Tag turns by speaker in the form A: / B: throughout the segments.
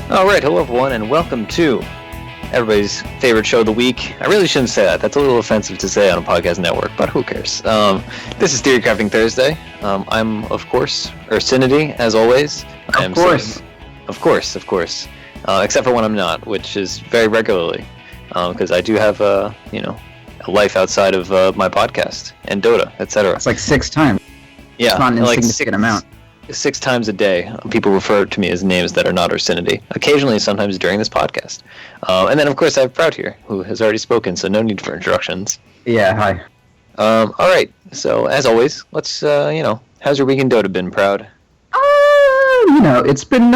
A: All right, hello everyone, and welcome to everybody's favorite show of the week. I really shouldn't say that. That's a little offensive to say on a podcast network, but who cares? This is Theorycrafting Thursday. I'm, of course, Ursinity, as always.
B: Of course.
A: Of course. Except for when I'm not, which is very regularly, because I do have a life outside of my podcast and Dota, etc.
B: It's like 6 times.
A: Yeah,
B: it's not an insignificant amount.
A: 6 times a day, people refer to me as names that are not Ursinity. Occasionally, sometimes during this podcast. And then, of course, I have Proud here, who has already spoken, so no need for introductions.
B: Yeah, hi.
A: All right, so as always, let's, how's your week in Dota been, Proud?
B: It's been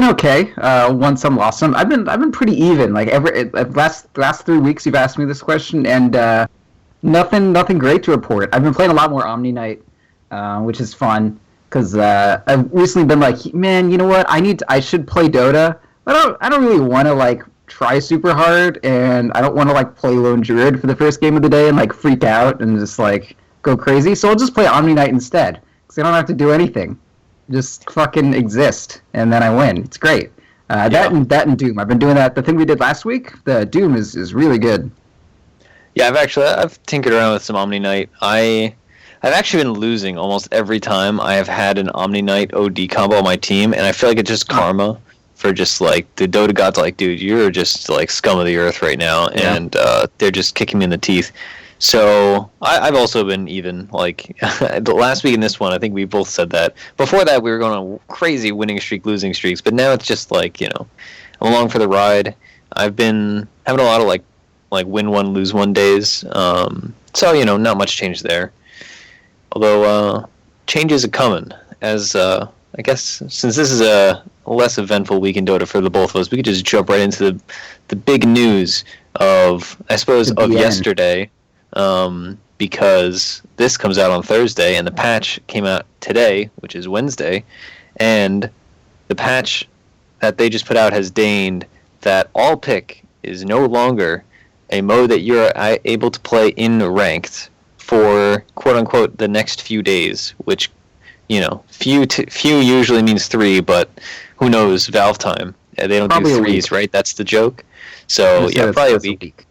B: okay. Won some, lost some. I've been pretty even. Like last 3 weeks, you've asked me this question, and nothing great to report. I've been playing a lot more Omni Night, which is fun. Because I've recently been like, man, you know what? I should play Dota. I don't really want to try super hard, and I don't want to play Lone Druid for the first game of the day and freak out and just go crazy. So I'll just play Omni Night instead, because I don't have to do anything, just fucking exist, and then I win. It's great. That and Doom. I've been doing that. The thing we did last week, the Doom is really good.
A: Yeah, I've tinkered around with some Omni Night. I've actually been losing almost every time I have had an Omni Knight OD combo on my team, and I feel like it's just karma for just the Dota gods dude, you're just scum of the earth right now, and they're just kicking me in the teeth. So I've also been even, the last week in this one, I think we both said that. Before that, we were going on crazy winning streak, losing streaks, but now it's just I'm along for the ride. I've been having a lot of win one, lose one days, so not much change there. Although, changes are coming, as, I guess, since this is a less eventful week in Dota for the both of us, we could just jump right into the big news of yesterday, because this comes out on Thursday, and the patch came out today, which is Wednesday, and the patch that they just put out has deigned that all pick is no longer a mode that you're able to play in ranked for quote-unquote the next few days, which, few usually means 3, but who knows, Valve time. They don't probably do 3s, right? That's the joke. So, probably a week.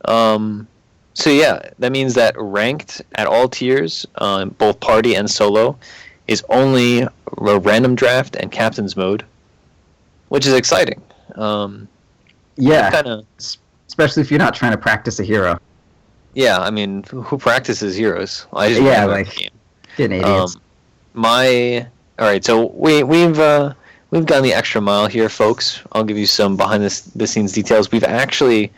A: So, that means that ranked at all tiers, both party and solo, is only a random draft and captain's mode, which is exciting.
B: Especially if you're not trying to practice a hero.
A: Yeah, I mean, who practices heroes? I just
B: getting idiots.
A: All right, so we've gone the extra mile here, folks. I'll give you some behind the scenes details. We've actually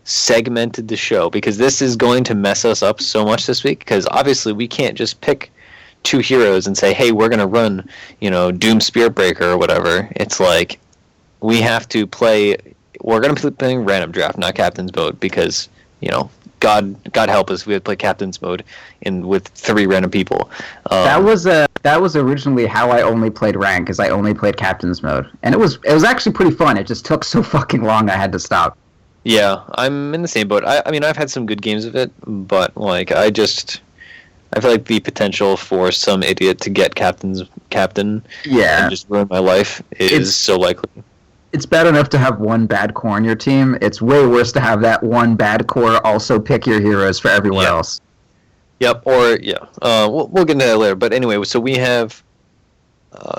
A: segmented the show because this is going to mess us up so much this week. Because obviously we can't just pick 2 heroes and say, hey, we're gonna run, Doom Spiritbreaker or whatever. It's we have to play. We're gonna be playing random draft, not captain's mode, because God help us, we had to play captain's mode with 3 random people.
B: That was originally how I only played rank, is I only played captain's mode, and it was actually pretty fun. It just took so fucking long, I had to stop.
A: Yeah, I'm in the same boat. I mean, I've had some good games of it, but I feel like the potential for some idiot to get captain and just ruin my life is so likely.
B: It's bad enough to have one bad core on your team. It's way worse to have that one bad core also pick your heroes for everyone else.
A: Yep, we'll get into that later. But anyway, so we have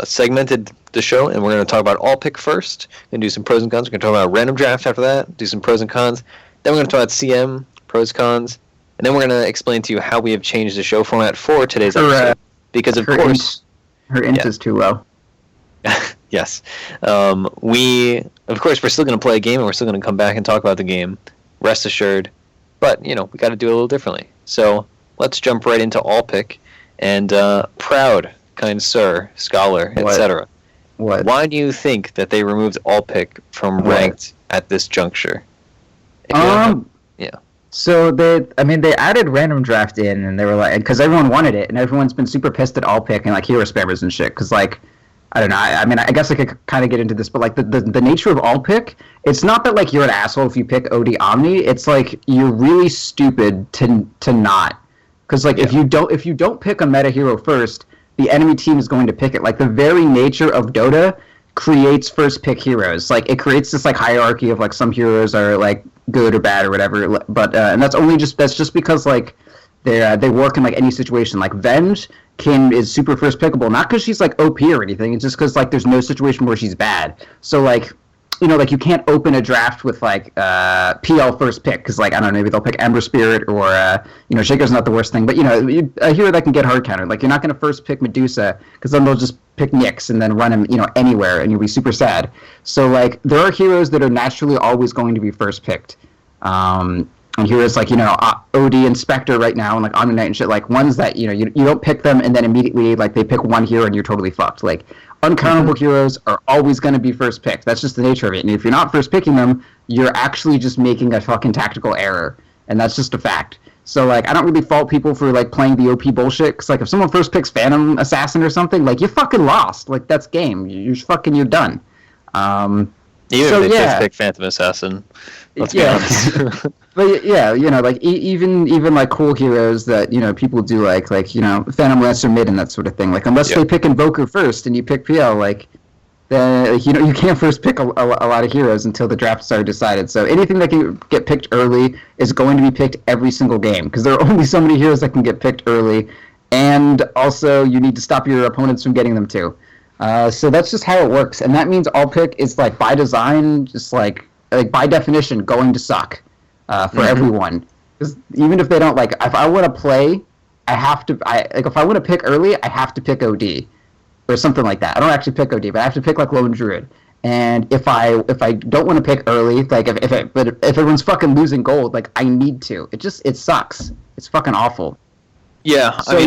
A: segmented the show, and we're going to talk about all pick first, and do some pros and cons. We're going to talk about random draft after that, do some pros and cons. Then we're going to talk about CM, pros, cons, and then we're going to explain to you how we have changed the show format for today's episode. Because, of course...
B: Her int is too low.
A: Yes. We're still going to play a game, and we're still going to come back and talk about the game, rest assured. But, we got to do it a little differently. So, let's jump right into all pick. And, Proud, kind sir, scholar, etc.
B: What?
A: Why do you think that they removed all pick from ranked at this juncture?
B: So they added random draft in, and they were because everyone wanted it, and everyone's been super pissed at all pick and hero spammers and shit, because I don't know. I guess I could kind of get into this, but the nature of all pick, it's not that you're an asshole if you pick OD Omni. It's you're really stupid to not, because if you don't pick a meta hero first, the enemy team is going to pick it. The very nature of Dota creates first pick heroes. Like it creates this like hierarchy of like some heroes are like good or bad or whatever. But and that's just because like they work in like any situation. Like Venge is super first pickable, not because she's like OP or anything. It's just because like there's no situation where she's bad. So like, you know, like you can't open a draft with like PL first pick because like I don't know, maybe they'll pick Ember Spirit or you know, Shaker's not the worst thing, but you know, a hero that can get hard countered. Like you're not going to first pick Medusa because then they'll just pick Nyx and then run him, you know, anywhere and you'll be super sad. So like there are heroes that are naturally always going to be first picked. And heroes like, you know, OD and Spectre right now and like Omni Knight and shit, like ones that, you know, you don't pick them and then immediately like they pick one hero and you're totally fucked. Like uncountable heroes are always going to be first picked. That's just the nature of it. And if you're not first picking them, you're actually just making a fucking tactical error. And that's just a fact. So like I don't really fault people for like playing the OP bullshit. Because like if someone first picks Phantom Assassin or something, like you fucking lost. Like that's game. You're done.
A: Even if they first pick Phantom Assassin. Let's be honest.
B: But yeah, you know, like even like cool heroes that, you know, people do like you know, Phantom Lancer mid and that sort of thing. Like unless they pick Invoker first and you pick PL, like then like, you know, you can't first pick a lot of heroes until the drafts are decided. So anything that can get picked early is going to be picked every single game because there are only so many heroes that can get picked early, and also you need to stop your opponents from getting them too. So that's just how it works, and that means all pick is like by design, just like by definition, going to suck for everyone. Because even if they don't like, if I want to play, I have to. If I want to pick early, I have to pick OD or something like that. I don't actually pick OD, but I have to pick like Lone Druid. And if I don't want to pick early, like if everyone's fucking losing gold, like I need to. It sucks. It's fucking awful.
A: Yeah,
B: so,
A: I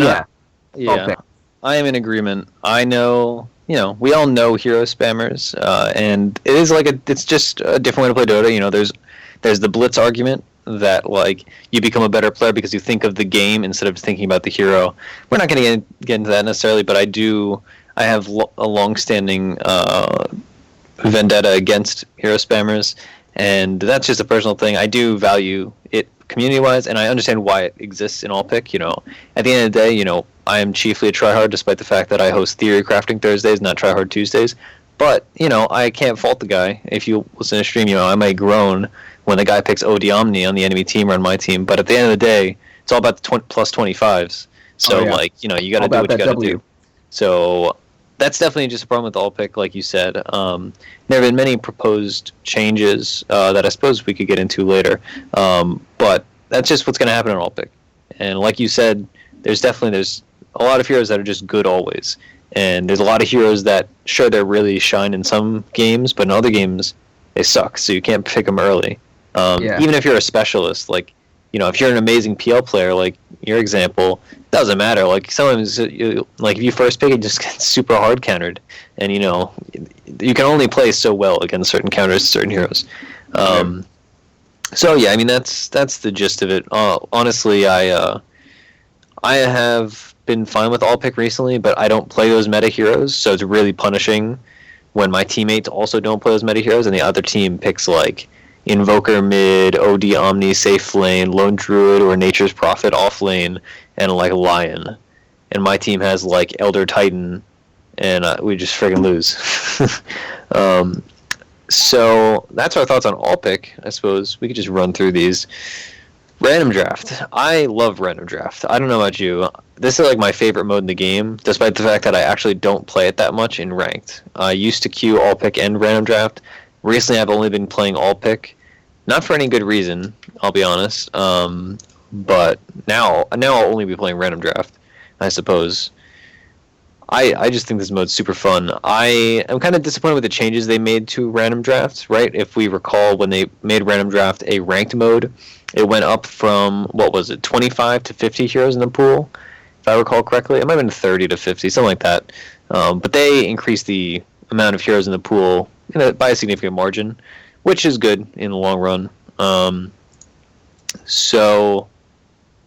A: mean, I am in agreement. I know, you know, we all know hero spammers, and it is like it's just a different way to play Dota. You know, there's the blitz argument that like you become a better player because you think of the game instead of thinking about the hero. We're not going to get into that necessarily, but I have a long-standing vendetta against hero spammers, and that's just a personal thing. I do value it community-wise, and I understand why it exists in all pick. You know, at the end of the day, you know, I am chiefly a tryhard, despite the fact that I host Theorycrafting Thursdays, not Tryhard Tuesdays. But you know, I can't fault the guy. If you listen to stream, you know, I might groan when the guy picks OD Omni on the enemy team or on my team. But at the end of the day, it's all about the plus 25s. So like, you know, you got to do what you got to do. So that's definitely just a problem with all pick, like you said. There have been many proposed changes that I suppose we could get into later. But that's just what's going to happen in all pick. And like you said, there's a lot of heroes that are just good always. And there's a lot of heroes that, sure, they're really shine in some games, but in other games, they suck. So you can't pick them early. Even if you're a specialist, like, you know, if you're an amazing PL player, like your example, it doesn't matter. Like sometimes, like if you first pick, it just gets super hard countered, and you know, you can only play so well against certain counters, certain heroes. So yeah, I mean that's the gist of it. Honestly, I have been fine with all pick recently, but I don't play those meta heroes, so it's really punishing when my teammates also don't play those meta heroes, and the other team picks like Invoker mid, OD Omni safe lane, Lone Druid or Nature's Prophet off lane, and like Lion. And my team has like Elder Titan, and we just friggin' lose. So that's our thoughts on all pick. I suppose we could just run through these. Random draft. I love random draft. I don't know about you. This is like my favorite mode in the game, despite the fact that I actually don't play it that much in ranked. I used to queue all pick and random draft. Recently, I've only been playing all pick, not for any good reason, I'll be honest. But now I'll only be playing random draft, I suppose. I just think this mode's super fun. I am kind of disappointed with the changes they made to random drafts, right? If we recall, when they made random draft a ranked mode, it went up from, 25 to 50 heroes in the pool, if I recall correctly. It might have been 30 to 50, something like that. But they increased the amount of heroes in the pool by a significant margin, which is good in the long run. So,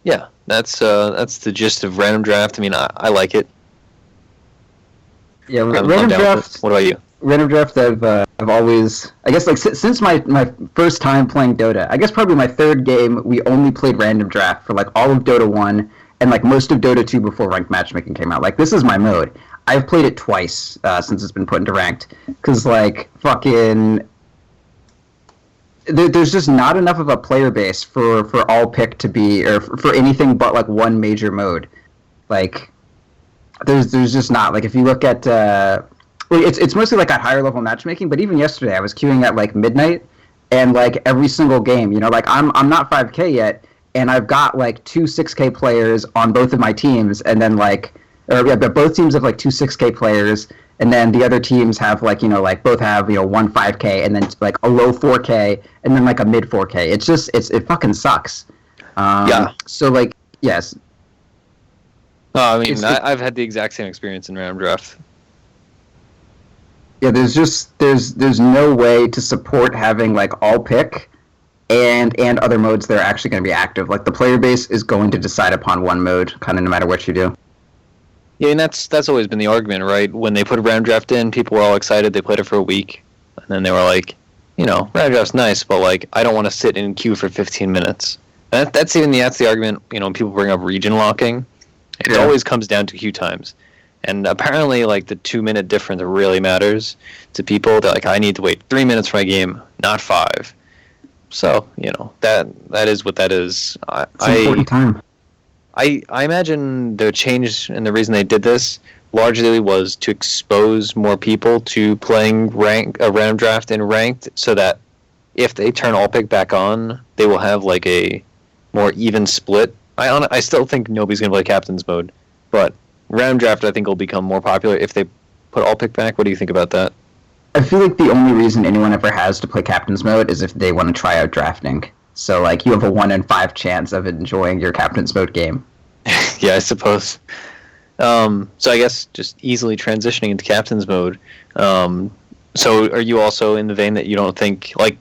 A: yeah, that's the gist of random draft. I mean, I like it.
B: Yeah, random draft.
A: What about you?
B: Random draft, I've always, I guess, like since my first time playing Dota, I guess probably my third game, we only played random draft for like all of Dota 1 and like most of Dota 2 before Ranked Matchmaking came out. Like, this is my mode. I've played it twice since it's been put into ranked, because like fucking. There's just not enough of a player base for all pick to be, or for anything but like one major mode. Like, there's just not. Like, if you look at, it's mostly like at higher level matchmaking. But even yesterday, I was queuing at like midnight, and like every single game, like I'm not 5K yet, and I've got like two 6K players on both of my teams, and then like, but both teams have like two 6K players. And then the other teams have like both have one 5K and then like a low 4K and then like a mid 4K. It's just it fucking sucks.
A: Yeah.
B: So like yes.
A: I mean, I've had the exact same experience in random draft.
B: Yeah, there's no way to support having like all pick and other modes that are actually going to be active. Like the player base is going to decide upon one mode, kind of no matter what you do.
A: Yeah, and that's always been the argument, right? When they put random draft in, people were all excited. They played it for a week, and then they were like, random draft's nice, but like I don't want to sit in queue for 15 minutes. And that's the argument. When people bring up region locking, it always comes down to queue times, and apparently like the 2-minute difference really matters to people. They're like, I need to wait 3 minutes for my game, not 5. So that is what that is.
B: It's an important time.
A: I imagine the change and the reason they did this largely was to expose more people to playing a random draft in ranked, so that if they turn all pick back on, they will have like a more even split. I still think nobody's gonna play captain's mode, but random draft I think will become more popular if they put all pick back. What do you think about that?
B: I feel like the only reason anyone ever has to play captain's mode is if they want to try out drafting. So like you have a 1 in 5 chance of enjoying your captain's mode game.
A: Yeah, I suppose. So I guess just easily transitioning into captain's mode. So are you also in the vein that you don't think, like,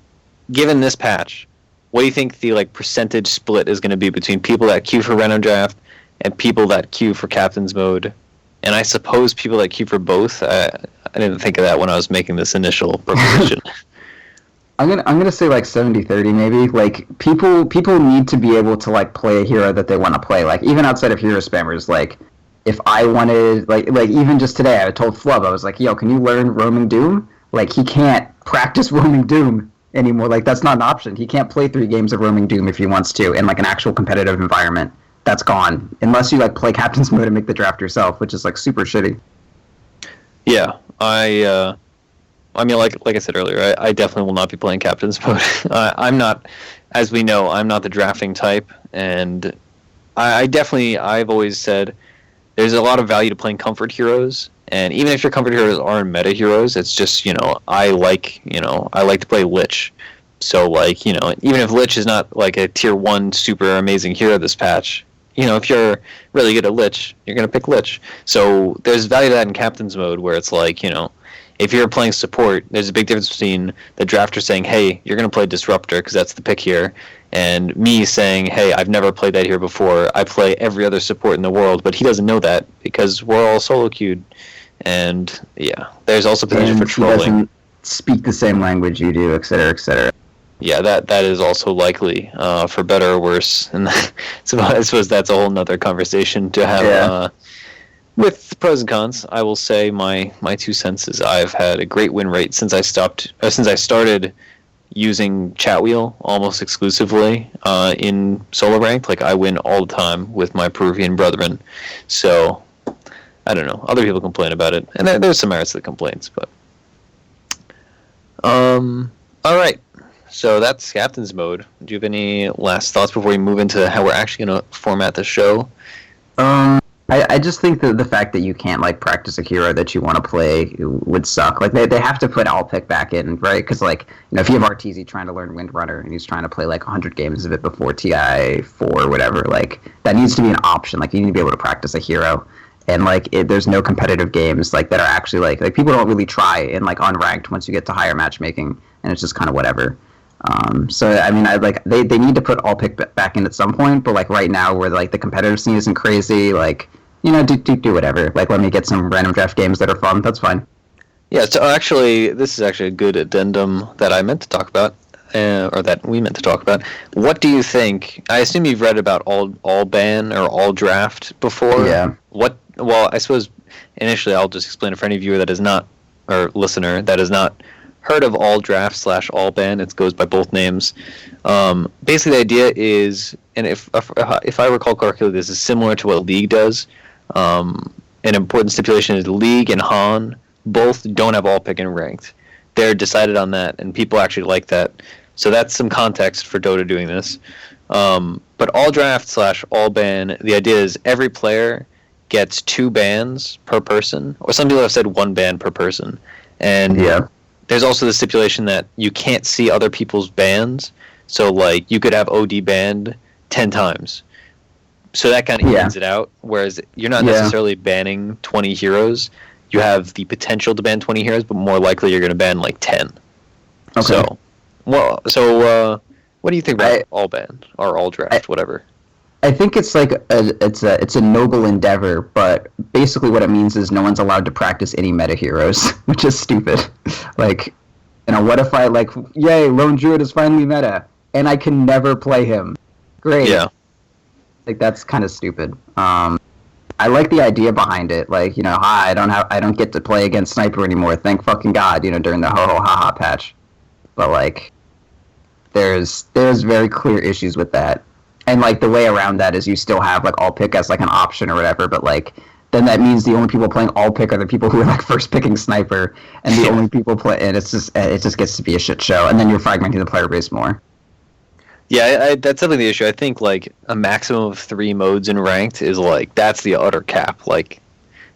A: given this patch, what do you think the like percentage split is going to be between people that queue for random draft and people that queue for captain's mode? And I suppose people that queue for both. I didn't think of that when I was making this initial proposition.
B: I'm gonna say like 70-30 maybe. Like people need to be able to like play a hero that they want to play. Like even outside of hero spammers, like if I wanted like even just today, I told Flub, I was like, yo, can you learn Roaming Doom? Like he can't practice Roaming Doom anymore. Like that's not an option. He can't play 3 games of Roaming Doom if he wants to in like an actual competitive environment. That's gone unless you like play captain's mode and make the draft yourself, which is like super shitty.
A: Yeah, I mean, like I said earlier, I definitely will not be playing captain's mode. I'm not, as we know, I'm not the drafting type, and I've always said there's a lot of value to playing comfort heroes, and even if your comfort heroes aren't meta heroes, it's just I like to play Lich, so like even if Lich is not like a tier 1 super amazing hero this patch, if you're really good at Lich, you're gonna pick Lich. So there's value to that in captain's mode where it's like if you're playing support, there's a big difference between the drafter saying, hey, you're going to play Disruptor because that's the pick here, and me saying, hey, I've never played that here before. I play every other support in the world, but he doesn't know that because we're all solo queued. And, yeah, there's also potential for trolling. He doesn't
B: speak the same language you do, etc., etc.
A: Yeah, that is also likely, for better or worse. And so I suppose that's a whole nother conversation to have. Yeah. With pros and cons, I will say my 2 cents is I've had a great win rate since I started using chat wheel almost exclusively in solo ranked. Like I win all the time with my Peruvian brethren. So I don't know. Other people complain about it, and there's some merits to the complaints. But all right. So that's captain's mode. Do you have any last thoughts before we move into how we're actually going to format the show?
B: I just think that the fact that you can't like practice a hero that you want to play would suck. Like they have to put all pick back in, right? Because like if you have RTZ trying to learn Windrunner and he's trying to play like 100 games of it before TI4 or whatever, like that needs to be an option. Like you need to be able to practice a hero, and like there's no competitive games like that are actually like people don't really try in like unranked once you get to higher matchmaking, and it's just kind of whatever. So I mean, they need to put all pick back in at some point, but like right now where like the competitive scene isn't crazy, like do whatever. Like let me get some random draft games that are fun. That's fine.
A: Yeah. So actually, this is actually a good addendum that I meant to talk about, or that we meant to talk about. What do you think? I assume you've read about all ban or all draft before.
B: Yeah.
A: Well, I suppose initially, I'll just explain it for any viewer that is not, or listener, that has not heard of all draft / all ban. It goes by both names. Basically, the idea is, and if I recall correctly, this is similar to what League does. An important stipulation is League and Han both don't have all pick in ranked. They're decided on that, and people actually like that. So that's some context for Dota doing this. But all draft / all ban, the idea is every player gets 2 bans per person, or some people have said 1 ban per person. And there's also the stipulation that you can't see other people's bans. So, like, you could have OD banned 10 times. So that kind of evens it out, whereas you're not necessarily banning 20 heroes. You have the potential to ban 20 heroes, but more likely you're going to ban, like, 10. Okay. So what do you think about all ban or all draft, whatever?
B: I think it's like it's a noble endeavor, but basically what it means is no one's allowed to practice any meta heroes, which is stupid. Like, what if I yay, Lone Druid is finally meta, and I can never play him? Great. Yeah. Like, that's kind of stupid. I like the idea behind it. Like, I don't get to play against Sniper anymore. Thank fucking God. During the ho ho ha ha patch. But like, there's very clear issues with that, and like the way around that is you still have like all pick as like an option or whatever. But like, then that means the only people playing all pick are the people who are like first picking Sniper, and the only people play, and it just gets to be a shit show, and then you're fragmenting the player base more.
A: Yeah, that's definitely the issue. I think like a maximum of 3 modes in ranked is like that's the utter cap. Like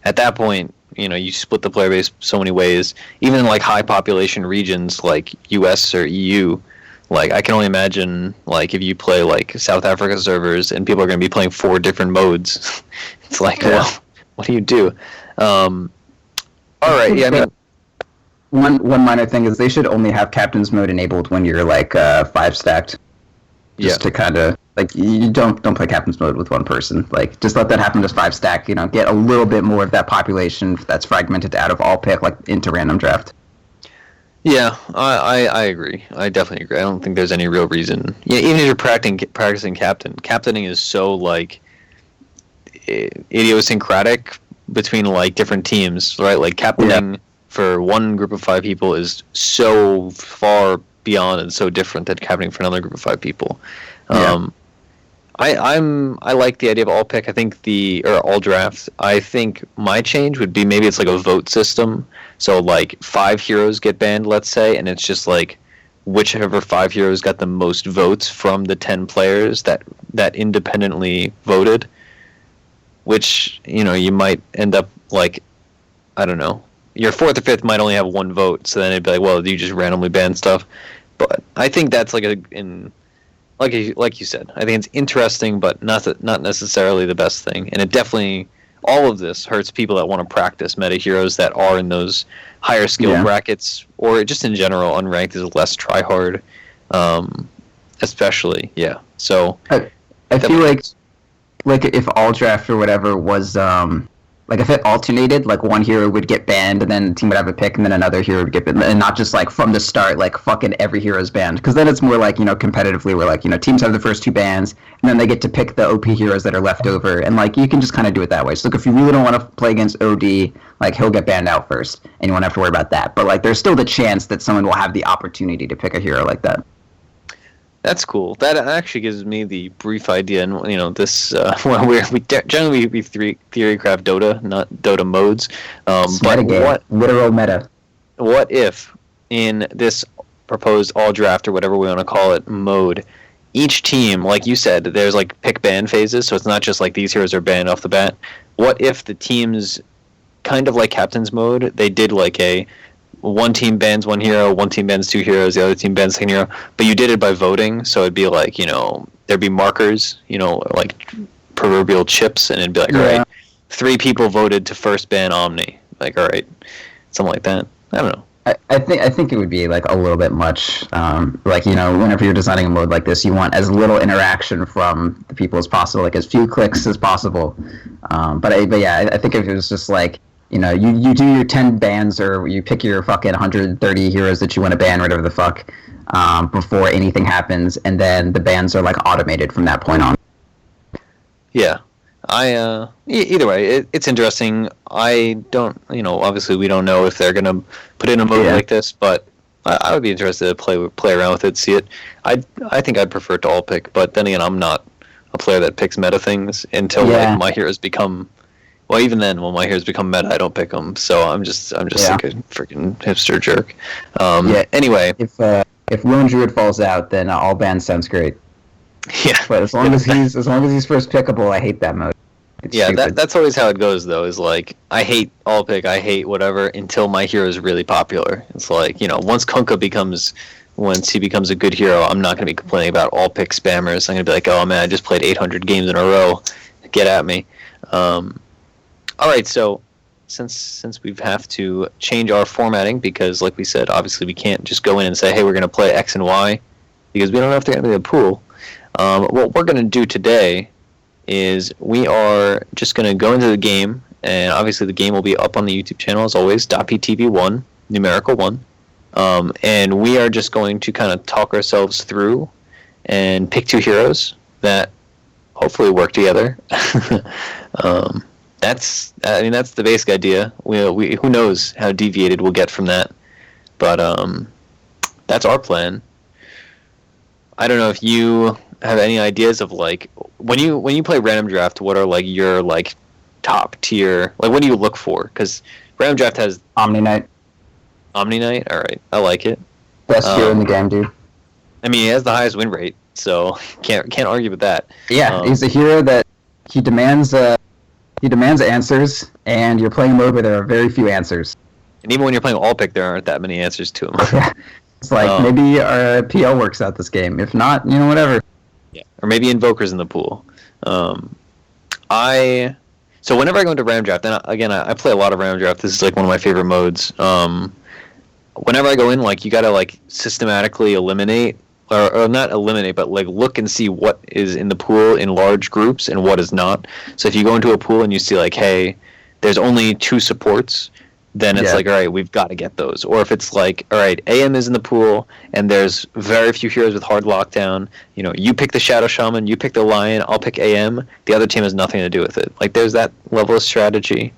A: at that point, you split the player base so many ways. Even in like high population regions like US or EU, like I can only imagine like if you play like South Africa servers and people are going to be playing 4 different modes. It's like, well, what do you do? All right, yeah, I mean.
B: One minor thing is they should only have captain's mode enabled when you're like 5 stacked. Just to kind of like you don't play captain's mode with one person. Like just let that happen. Just 5 stack. Get a little bit more of that population that's fragmented out of all pick like into random draft.
A: Yeah, I agree. I definitely agree. I don't think there's any real reason. Yeah, even if you're practicing captaining is so like idiosyncratic between like different teams, right? Like captaining for one group of 5 people is so far beyond and so different than captaining for another group of 5 people. I like the idea of all pick. I think all drafts. I think my change would be maybe it's like a vote system. So like 5 heroes get banned, let's say, and it's just like whichever 5 heroes got the most votes from the 10 players that independently voted. Which you might end up like, I don't know, your 4th or 5th might only have 1 vote. So then it'd be like, well, you just randomly ban stuff. But I think that's like like you said, I think it's interesting, but not necessarily the best thing. And it definitely, all of this hurts people that want to practice meta heroes that are in those higher skill brackets, or just in general, unranked is less try hard, especially. Yeah. So
B: I feel like if all draft or whatever was like if it alternated, like one hero would get banned and then the team would have a pick and then another hero would get banned, and not just like from the start like fucking every hero's banned, because then it's more like competitively where like teams have the first 2 bans and then they get to pick the OP heroes that are left over, and like you can just kind of do it that way. So like if you really don't want to play against OD, like he'll get banned out first and you won't have to worry about that, but like there's still the chance that someone will have the opportunity to pick a hero like that.
A: That's cool. That actually gives me the brief idea, and this we generally we Theorycraft Dota, not Dota modes. But
B: literal meta.
A: What if in this proposed all draft or whatever we want to call it mode, each team, like you said, there's like pick ban phases, so it's not just like these heroes are banned off the bat. What if the teams, kind of like captain's mode, they did like a one team bans 1 hero, one team bans 2 heroes, the other team bans 2 hero, but you did it by voting, so it'd be like, there'd be markers, like proverbial chips, and it'd be like, all right, 3 people voted to first ban Omni. Like, all right, something like that. I don't know.
B: I think it would be like a little bit much. Like, whenever you're designing a mode like this, you want as little interaction from the people as possible, like as few clicks as possible. But yeah, I think if it was just like, you do your 10 bans, or you pick your fucking 130 heroes that you want to ban, whatever the fuck, before anything happens, and then the bans are like automated from that point on.
A: Yeah. Either way, it's interesting. I don't, obviously we don't know if they're gonna put in a mode like this, but I would be interested to play around with it, see it. I think I'd prefer to all pick, but then again, I'm not a player that picks meta things until like my heroes become. Well, even then, when my heroes become meta, I don't pick them. So I'm just like a freaking hipster jerk. Anyway,
B: if Lone Druid falls out, then all bans sounds great.
A: Yeah,
B: but as long as he's first pickable, I hate that mode.
A: That's always how it goes, though. Is like I hate all pick, I hate whatever until my hero is really popular. It's like once Kunkka becomes a good hero, I'm not going to be complaining about all pick spammers. I'm going to be like, oh man, I just played 800 games in a row. Get at me. All right, so since we have to change our formatting because, like we said, obviously we can't just go in and say, hey, we're going to play X and Y because we don't know if they're going to be a pool. What we're going to do today is we are just going to go into the game, and obviously the game will be up on the YouTube channel as always, .ptv1, numerical 1, and we are just going to kind of talk ourselves through and pick two heroes that hopefully work together. That's the basic idea. We who knows how deviated we'll get from that, but that's our plan. I don't know if you have any ideas of like when you play random draft, what are like your like top tier, like what do you look for? Because random draft has
B: Omni Knight.
A: All right, I like it.
B: Best hero in the game, dude.
A: I mean, he has the highest win rate, so can't argue with that.
B: Yeah, he's a hero that he demands answers, and you're playing a mode where there are very few answers.
A: And even when you're playing all pick, there aren't that many answers to him.
B: It's like maybe our PL works out this game. If not, whatever.
A: Yeah, or maybe Invoker's in the pool. So whenever I go into random draft, and again, I play a lot of random draft. This is like one of my favorite modes. Whenever I go in, like you gotta like systematically eliminate, or not eliminate, but like look and see what is in the pool in large groups and what is not. So if you go into a pool and you see like, hey, there's only 2 supports, then it's like, all right, we've got to get those. Or if it's like, all right, AM is in the pool and there's very few heroes with hard lockdown, you pick the Shadow Shaman, you pick the Lion, I'll pick AM, the other team has nothing to do with it. Like there's that level of strategy.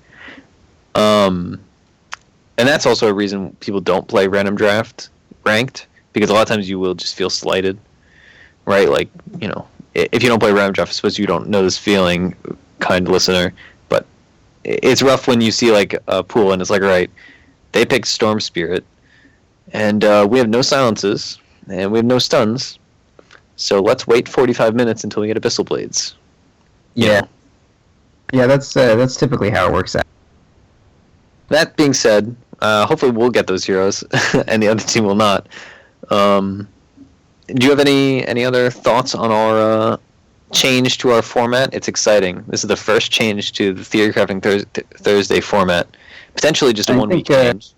A: And that's also a reason people don't play random draft ranked, because a lot of times you will just feel slighted, right? Like, if you don't play random draft, I suppose you don't know this feeling, kind listener, but it's rough when you see like a pool and it's like, all right, they picked Storm Spirit, and we have no silences, and we have no stuns, so let's wait 45 minutes until we get Abyssal Blades.
B: Yeah, that's typically how it works out.
A: That being said, hopefully we'll get those heroes, and the other team will not. Do you have any other thoughts on our change to our format? It's exciting. This is the first change to the Theorycrafting Thursday format. Potentially just a 1 week change.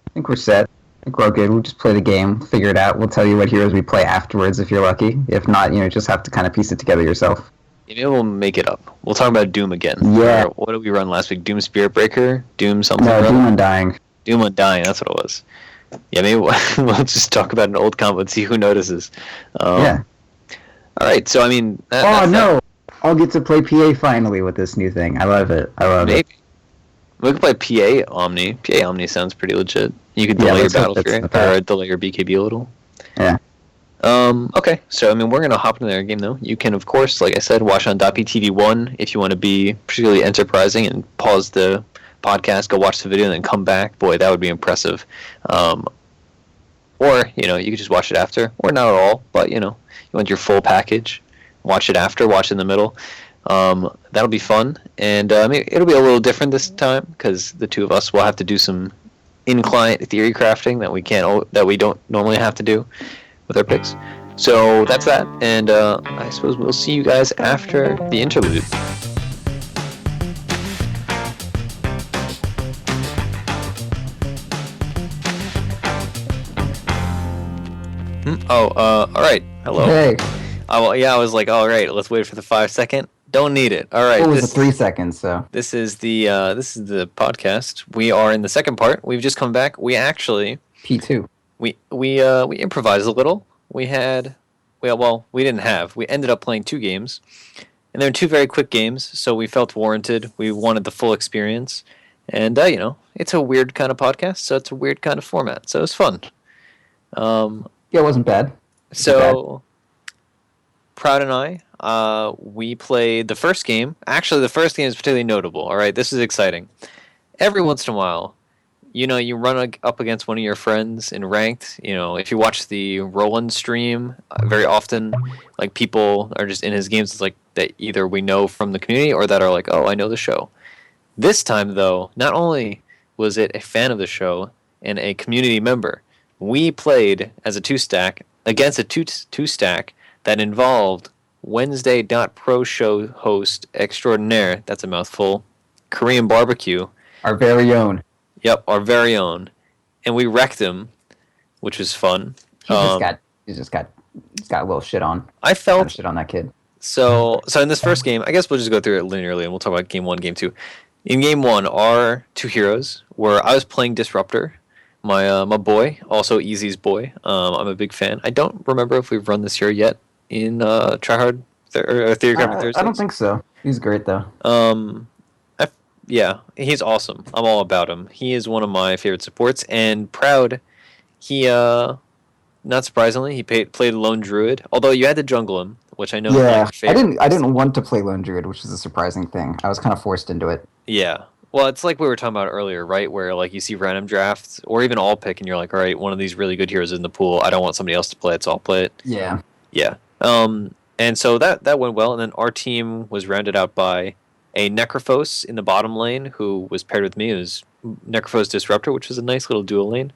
B: I think we're set. I think we're all good. We'll just play the game, figure it out. We'll tell you what heroes we play afterwards if you're lucky. If not, just have to kind of piece it together yourself.
A: Maybe we'll make it up. We'll talk about Doom again.
B: Yeah.
A: Or what did we run last week? Doom Spirit Breaker? Doom something?
B: No, Doom Undying.
A: Doom Undying, that's what it was. Yeah, maybe we'll just talk about an old combo and see who notices.
B: Yeah.
A: All right, so I mean...
B: I'll get to play PA finally with this new thing. I love it.
A: Maybe. We could play PA Omni. PA Omni sounds pretty legit. You could delay your battle fury, or delay your BKB a little.
B: Yeah.
A: Okay, so I mean, we're gonna hop into their game though. You can, of course, like I said, watch on .ptv1 if you want to be particularly enterprising and pause the podcast, go watch the video, and then come back. Boy, that would be impressive. Or you could just watch it after, or not at all. But you want your full package, watch it after, watch it in the middle. That'll be fun, and it'll be a little different this time because the two of us will have to do some in-client theory crafting that we don't normally have to do with our picks. So that's that, and I suppose we'll see you guys after the interlude. All right. Hello.
B: Hey.
A: I was like, all right, let's wait for the 5-second. Don't need it. All right.
B: It was 3 seconds, so.
A: This is the podcast. We are in the second part. We've just come back. We actually
B: P2.
A: We improvised a little. We ended up playing 2 games, And they're two very quick games, so we felt warranted. We wanted the full experience. And, it's a weird kind of podcast, so it's a weird kind of format. So it was fun.
B: Yeah, it wasn't bad.
A: So, Proud and I, we played the first game. Actually, the first game is particularly notable. All right, this is exciting. Every once in a while, you run up against one of your friends in ranked. If you watch the Roland stream, very often, like, people are just in his games. It's like that either we know from the community or that are like, oh, I know the show. This time, though, not only was it a fan of the show and a community member, we played as a two-stack against a two-stack that involved Wednesday.pro show host extraordinaire, that's a mouthful, Korean Barbecue.
B: Our very own.
A: Yep, our very own. And we wrecked him, which was fun.
B: He just got a little shit on.
A: I felt
B: shit on that kid.
A: So in this first game, I guess we'll just go through it linearly and we'll talk about game 1, game 2. In game 1, our two heroes were, I was playing Disruptor, my boy, also Easy's boy. I'm a big fan. I don't remember if we've run this hero yet in Tryhard or Theorycraft Thursdays.
B: I don't think so. He's great though.
A: Yeah, he's awesome. I'm all about him. He is one of my favorite supports. And Proud, he, not surprisingly, he played Lone Druid. Although you had to jungle him, which I know.
B: Yeah, I didn't want to play Lone Druid, which is a surprising thing. I was kind of forced into it.
A: Yeah. Well, it's like we were talking about earlier, right? Where like you see random drafts or even all pick, and you're like, all right, one of these really good heroes is in the pool. I don't want somebody else to play it, so I'll play it.
B: Yeah.
A: Yeah. And so that went well, and then our team was rounded out by a Necrophos in the bottom lane who was paired with me. It was Necrophos Disruptor, which was a nice little dual lane.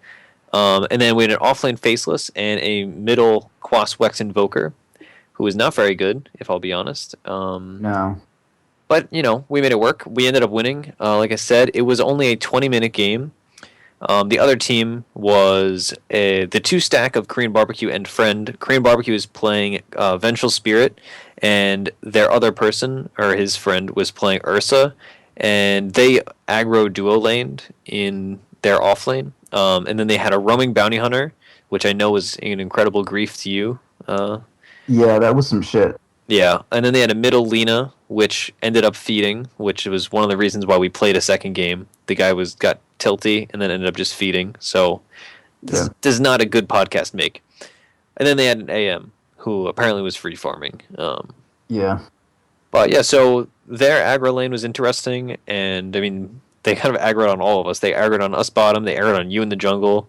A: And then we had an offlane Faceless and a middle Quas Wex Invoker, who was not very good, if I'll be honest.
B: No.
A: But, we made it work. We ended up winning. Like I said, it was only a 20-minute game. The other team was the two-stack of Korean Barbecue and Friend. Korean Barbecue is playing Vengeful Spirit, and their other person, or his friend, was playing Ursa, and they aggro duo-laned in their offlane. And then they had a roaming bounty hunter, which I know was an incredible grief to you.
B: Yeah, that was some shit.
A: Yeah, and then they had a middle Lena, which ended up feeding, which was one of the reasons why we played a second game. The guy got tilty and then ended up just feeding. So this is not a good podcast make. And then they had an AM, who apparently was free farming.
B: Yeah.
A: But yeah, so their aggro lane was interesting, and I mean, they kind of aggroed on all of us. They aggroed on us bottom, they aggroed on you in the jungle,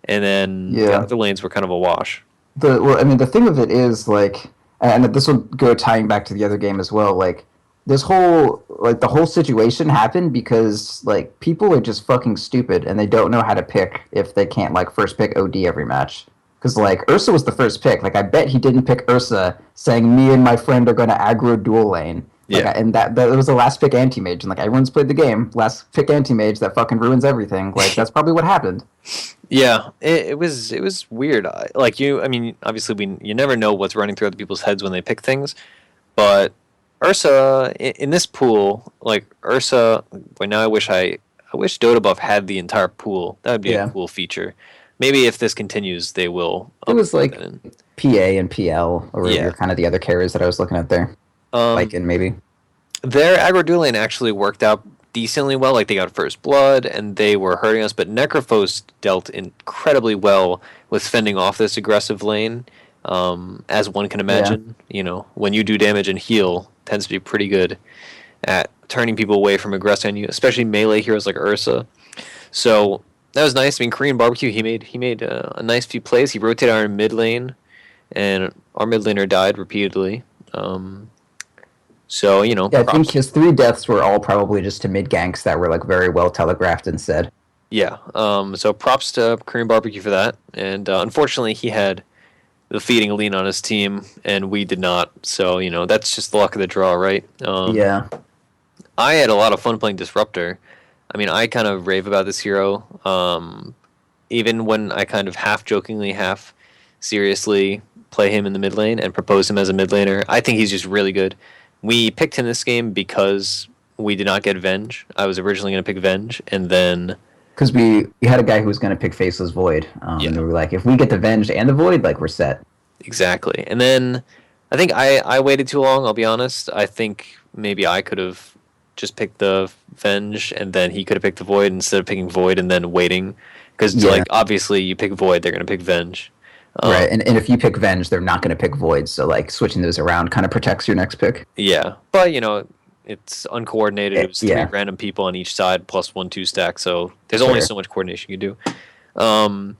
A: and then the other lanes were kind of a wash.
B: The thing of it is, like, and this will go tying back to the other game as well, like, the whole situation happened because, like, people are just fucking stupid and they don't know how to pick if they can't, like, first pick OD every match. Because, like, Ursa was the first pick. Like, I bet he didn't pick Ursa saying me and my friend are going to aggro dual lane. Like,
A: yeah.
B: And that was the last pick anti-mage. And, like, everyone's played the game. Last pick anti-mage, that fucking ruins everything. Like, that's probably what happened.
A: Yeah, it was weird. Obviously, you never know what's running through other people's heads when they pick things. But Ursa, in this pool, like, Ursa, well, now I wish Dota Buff had the entire pool. That would be a cool feature. Maybe if this continues, they will.
B: It was like PA and PL, or kind of the other carriers that I was looking at there. Maybe.
A: Their aggro dual lane actually worked out decently well. Like, they got first blood, and they were hurting us, but Necrophos dealt incredibly well with fending off this aggressive lane. As one can imagine, when you do damage and heal, tends to be pretty good at turning people away from aggressing on you, especially melee heroes like Ursa. So that was nice. I mean, Korean Barbecue, he made a nice few plays. He rotated our mid lane, and our mid laner died repeatedly. So,
B: I think his 3 deaths were all probably just to mid ganks that were, like, very well telegraphed and said.
A: Yeah. So props to Korean Barbecue for that. And unfortunately, he had the feeding lean on his team, and we did not. So, that's just the luck of the draw, right?
B: Yeah.
A: I had a lot of fun playing Disruptor. I mean, I kind of rave about this hero. Even when I kind of half-jokingly, half-seriously play him in the mid lane and propose him as a mid laner, I think he's just really good. We picked him this game because we did not get Venge. I was originally going to pick Venge, and then...
B: Because we had a guy who was going to pick Faceless Void, and we were like, if we get the Venge and the Void, like, we're set.
A: Exactly. And then I think I waited too long. I'll be honest. I think maybe I could have just picked the Venge, and then he could have picked the Void instead of picking Void and then waiting. Because
B: Yeah.
A: like obviously you pick Void, they're gonna pick Venge.
B: Right, and if you pick Venge, they're not going to pick Void, so like switching those around kind of protects your next pick.
A: Yeah, but it's uncoordinated. It was three
B: Yeah,
A: random people on each side plus 1/2 stack, so there's only
B: fair.
A: so much coordination you can do.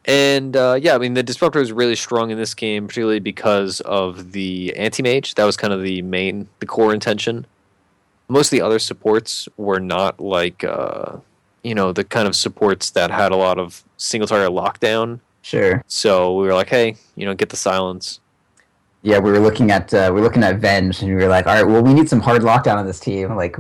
A: And yeah, I mean the disruptor was really strong in this game, particularly because of the anti-mage. That was kind of the core intention. Most of the other supports were not like the kind of supports that had a lot of single target lockdown.
B: Sure.
A: So we were like, hey, get the silence.
B: Yeah, we were looking at Venge, and we were like, all right, well, we need some hard lockdown on this team. Like,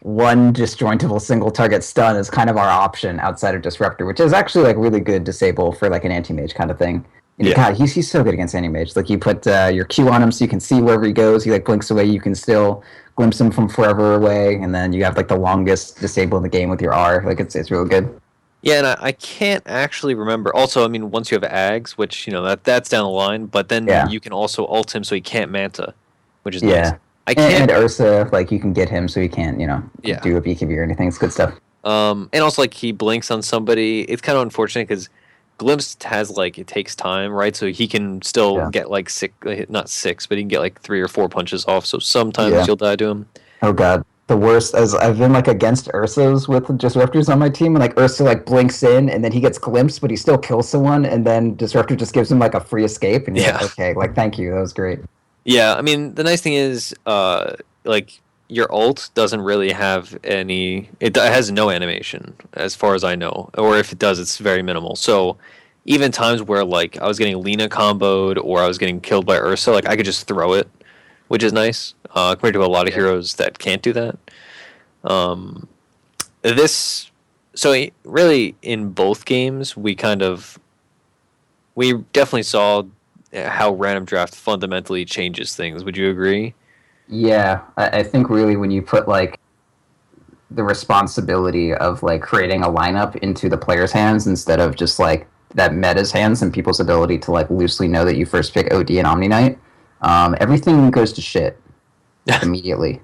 B: one disjointable single target stun is kind of our option outside of Disruptor, which is actually like really good disable for like an anti-mage kind of thing. And
A: Yeah.
B: God, he's so good against anti-mage. Like, you put your Q on him so you can see wherever he goes. He like blinks away, you can still glimpse him from forever away, and then you have like the longest disable in the game with your R. Like, it's really good.
A: Yeah, and I can't actually remember. Also, I mean, once you have Ags, which that's down the line, but then
B: Yeah,
A: you can also ult him so he can't Manta, which is nice.
B: yeah.
A: I
B: And
A: can't.
B: Ursa, like you can get him so he can't,
A: Yeah.
B: do a BKB or anything. It's good stuff.
A: And also like he blinks on somebody. It's kind of unfortunate because Glimpse has like it takes time, right? So he can still
B: Yeah.
A: get like six, not six, but he can get like 3 or 4 punches off. So sometimes
B: Yeah.
A: you'll die to him.
B: Oh god, the worst. As I've been like against Ursa's with Disruptors on my team, and like Ursa like blinks in, and then he gets glimpsed, but he still kills someone, and then Disruptor just gives him like a free escape, and you're
A: Yeah.
B: like, okay, like thank you, that was great.
A: Yeah, I mean the nice thing is, like your ult doesn't really have any. It has no animation as far as I know, or if it does, it's very minimal. So even times where like I was getting Lena comboed or I was getting killed by Ursa, like I could just throw it, which is nice compared to a lot of
B: Yeah.
A: heroes that can't do that. Um, this so really in both games we definitely saw how random draft fundamentally changes things. Would you agree?
B: Yeah, I think really when you put like the responsibility of like creating a lineup into the player's hands instead of just like that meta's hands and people's ability to like loosely know that you first pick OD and Omni Knight, everything goes to shit immediately.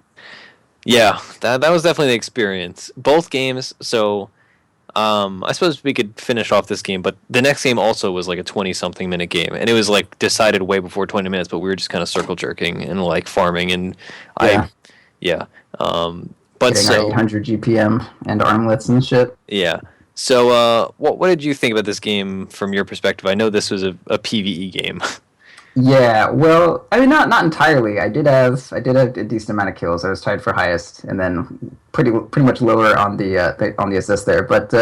A: Yeah, that was definitely the experience. Both games. So I suppose we could finish off this game, but the next game also was like a 20-something minute game, and it was like decided way before 20 minutes. But we were just kind of circle jerking and like farming, and
B: Yeah.
A: yeah. But
B: Getting our
A: so
B: 800 GPM and armlets and shit.
A: yeah. So what did you think about this game from your perspective? I know this was a PVE game.
B: Yeah, well, I mean, not entirely. I did have a decent amount of kills. I was tied for highest, and then pretty much lower on the assist there. But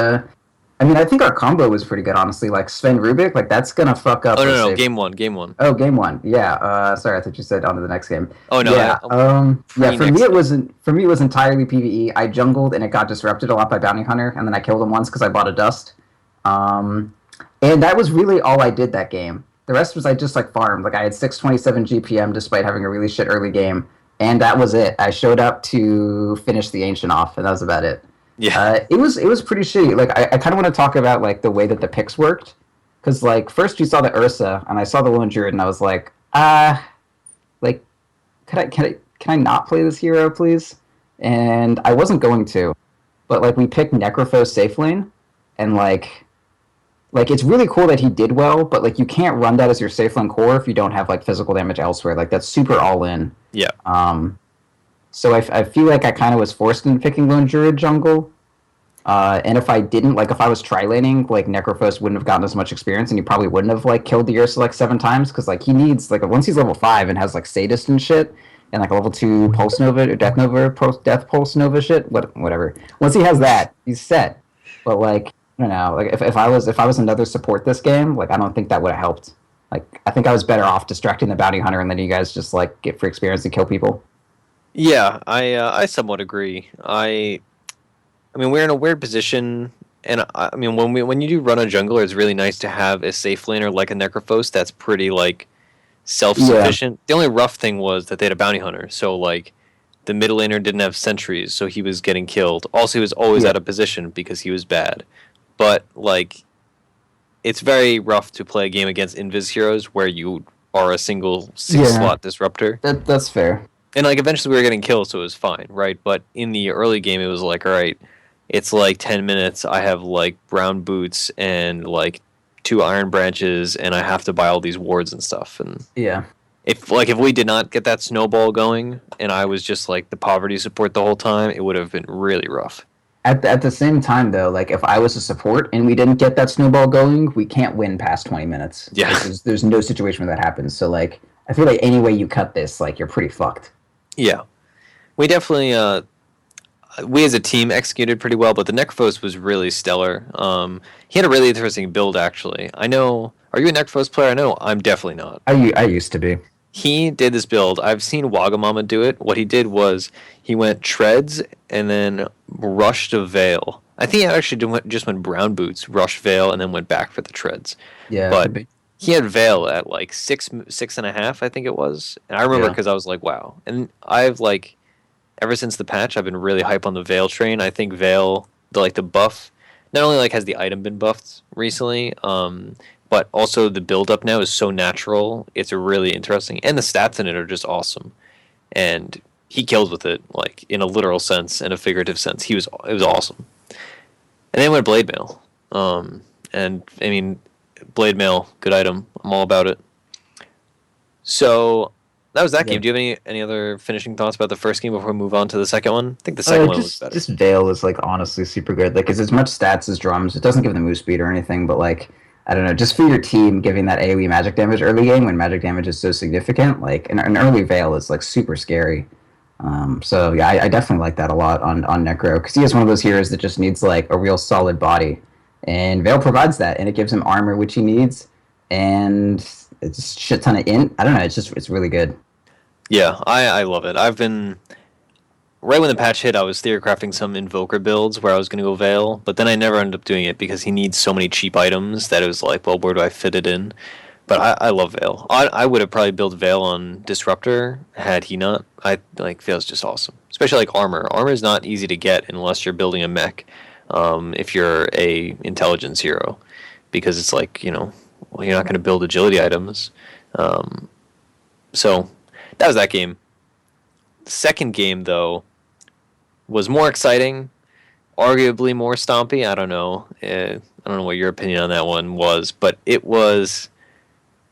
B: I mean, I think our combo was pretty good, honestly. Like Sven Rubik, like that's gonna fuck up.
A: Oh no,
B: our
A: no,
B: save.
A: game one.
B: Oh, game one. Yeah. Sorry, I thought you said on to the next game.
A: Oh no,
B: Yeah. Yeah. For me,
A: next.
B: it was entirely PVE. I jungled and it got disrupted a lot by Bounty Hunter, and then I killed him once because I bought a dust. And that was really all I did that game. The rest was I just like farmed. Like I had 627 GPM despite having a really shit early game, and that was it. I showed up to finish the ancient off, and that was about it.
A: Yeah,
B: It was pretty shitty. Like I kind of want to talk about like the way that the picks worked, because like first you saw the Ursa and I saw the Lone Druid and I was like, like can I not play this hero, please? And I wasn't going to, but like we picked Necrophos safe lane, and like it's really cool that he did well, but like you can't run that as your safe lane core if you don't have like physical damage elsewhere. Like that's super all in.
A: yeah.
B: So I feel like I kind of was forced into picking Lone Druid jungle. And if I didn't, like if I was tri-laning, like Necrophos wouldn't have gotten as much experience, and he probably wouldn't have like killed the Ursa like 7 times, because like he needs like once he's level 5 and has like Sadist and shit, and like a level 2 Pulse Nova or Death Pulse Nova shit, whatever. Once he has that, he's set. But like I don't know, like if I was another support this game, like I don't think that would have helped. Like I think I was better off distracting the Bounty Hunter and then you guys just like get free experience and kill people.
A: Yeah, I somewhat agree. I mean we're in a weird position, and I mean when you do run a jungler, it's really nice to have a safe laner like a Necrophos that's pretty like self-sufficient. The only rough thing was that they had a bounty hunter, so like the middle laner didn't have sentries, so he was getting killed. Also, he was always
B: Yeah.
A: out of position because he was bad. But like it's very rough to play a game against invis heroes where you are a single 6-slot disruptor.
B: That's fair.
A: And like eventually we were getting kills, so it was fine, right? But in the early game, it was like, all right, it's like 10 minutes. I have like brown boots and like 2 iron branches, and I have to buy all these wards and stuff. And
B: yeah,
A: if we did not get that snowball going, and I was just like the poverty support the whole time, it would have been really rough.
B: At the same time, though, like if I was a support and we didn't get that snowball going, we can't win past 20 minutes.
A: Yeah,
B: there's no situation where that happens. So like, I feel like any way you cut this, like you're pretty fucked.
A: Yeah, we definitely we as a team executed pretty well, but the Necrophos was really stellar. He had a really interesting build, actually. I know. Are you a Necrophos player? I know. I'm definitely not.
B: I used to be.
A: He did this build. I've seen Wagamama do it. What he did was he went treads and then rushed a veil. I think he actually just went brown boots, rush veil, and then went back for the treads.
B: Yeah,
A: but he had veil at like 6.5, I think it was. And I remember because I was like, wow. And I've like, ever since the patch, I've been really hype on the veil train. I think veil, the buff, not only like has the item been buffed recently, but also the build up now is so natural. It's really interesting, and the stats in it are just awesome. And he kills with it, like in a literal sense and a figurative sense. It was awesome. And then went blade mail, and I mean, blade mail, good item. I'm all about it. So that was that game. Do you have any other finishing thoughts about the first game before we move on to the second one? I think the second one was better.
B: Just veil is like honestly super good. Like it's as much stats as drums. It doesn't give the move speed or anything, but like, I don't know, just for your team giving that AoE magic damage early game when magic damage is so significant, like an early veil is like super scary. So yeah, I definitely like that a lot on Necro, because he is one of those heroes that just needs like a real solid body, and veil provides that, and it gives him armor which he needs, and it's a shit ton of int. I don't know, it's really good.
A: Yeah, I love it. I've been right when the patch hit, I was theorycrafting some Invoker builds where I was going to go Veil, but then I never ended up doing it because he needs so many cheap items that it was like, well, where do I fit it in? But I love Veil. I would have probably built Veil on Disruptor had he not. I like Veil's just awesome, especially like armor. Armor is not easy to get unless you're building a mech. If you're a intelligence hero, because it's like well, you're not going to build agility items. So that was that game. The second game though was more exciting, arguably more stompy. I don't know. I don't know what your opinion on that one was, but it was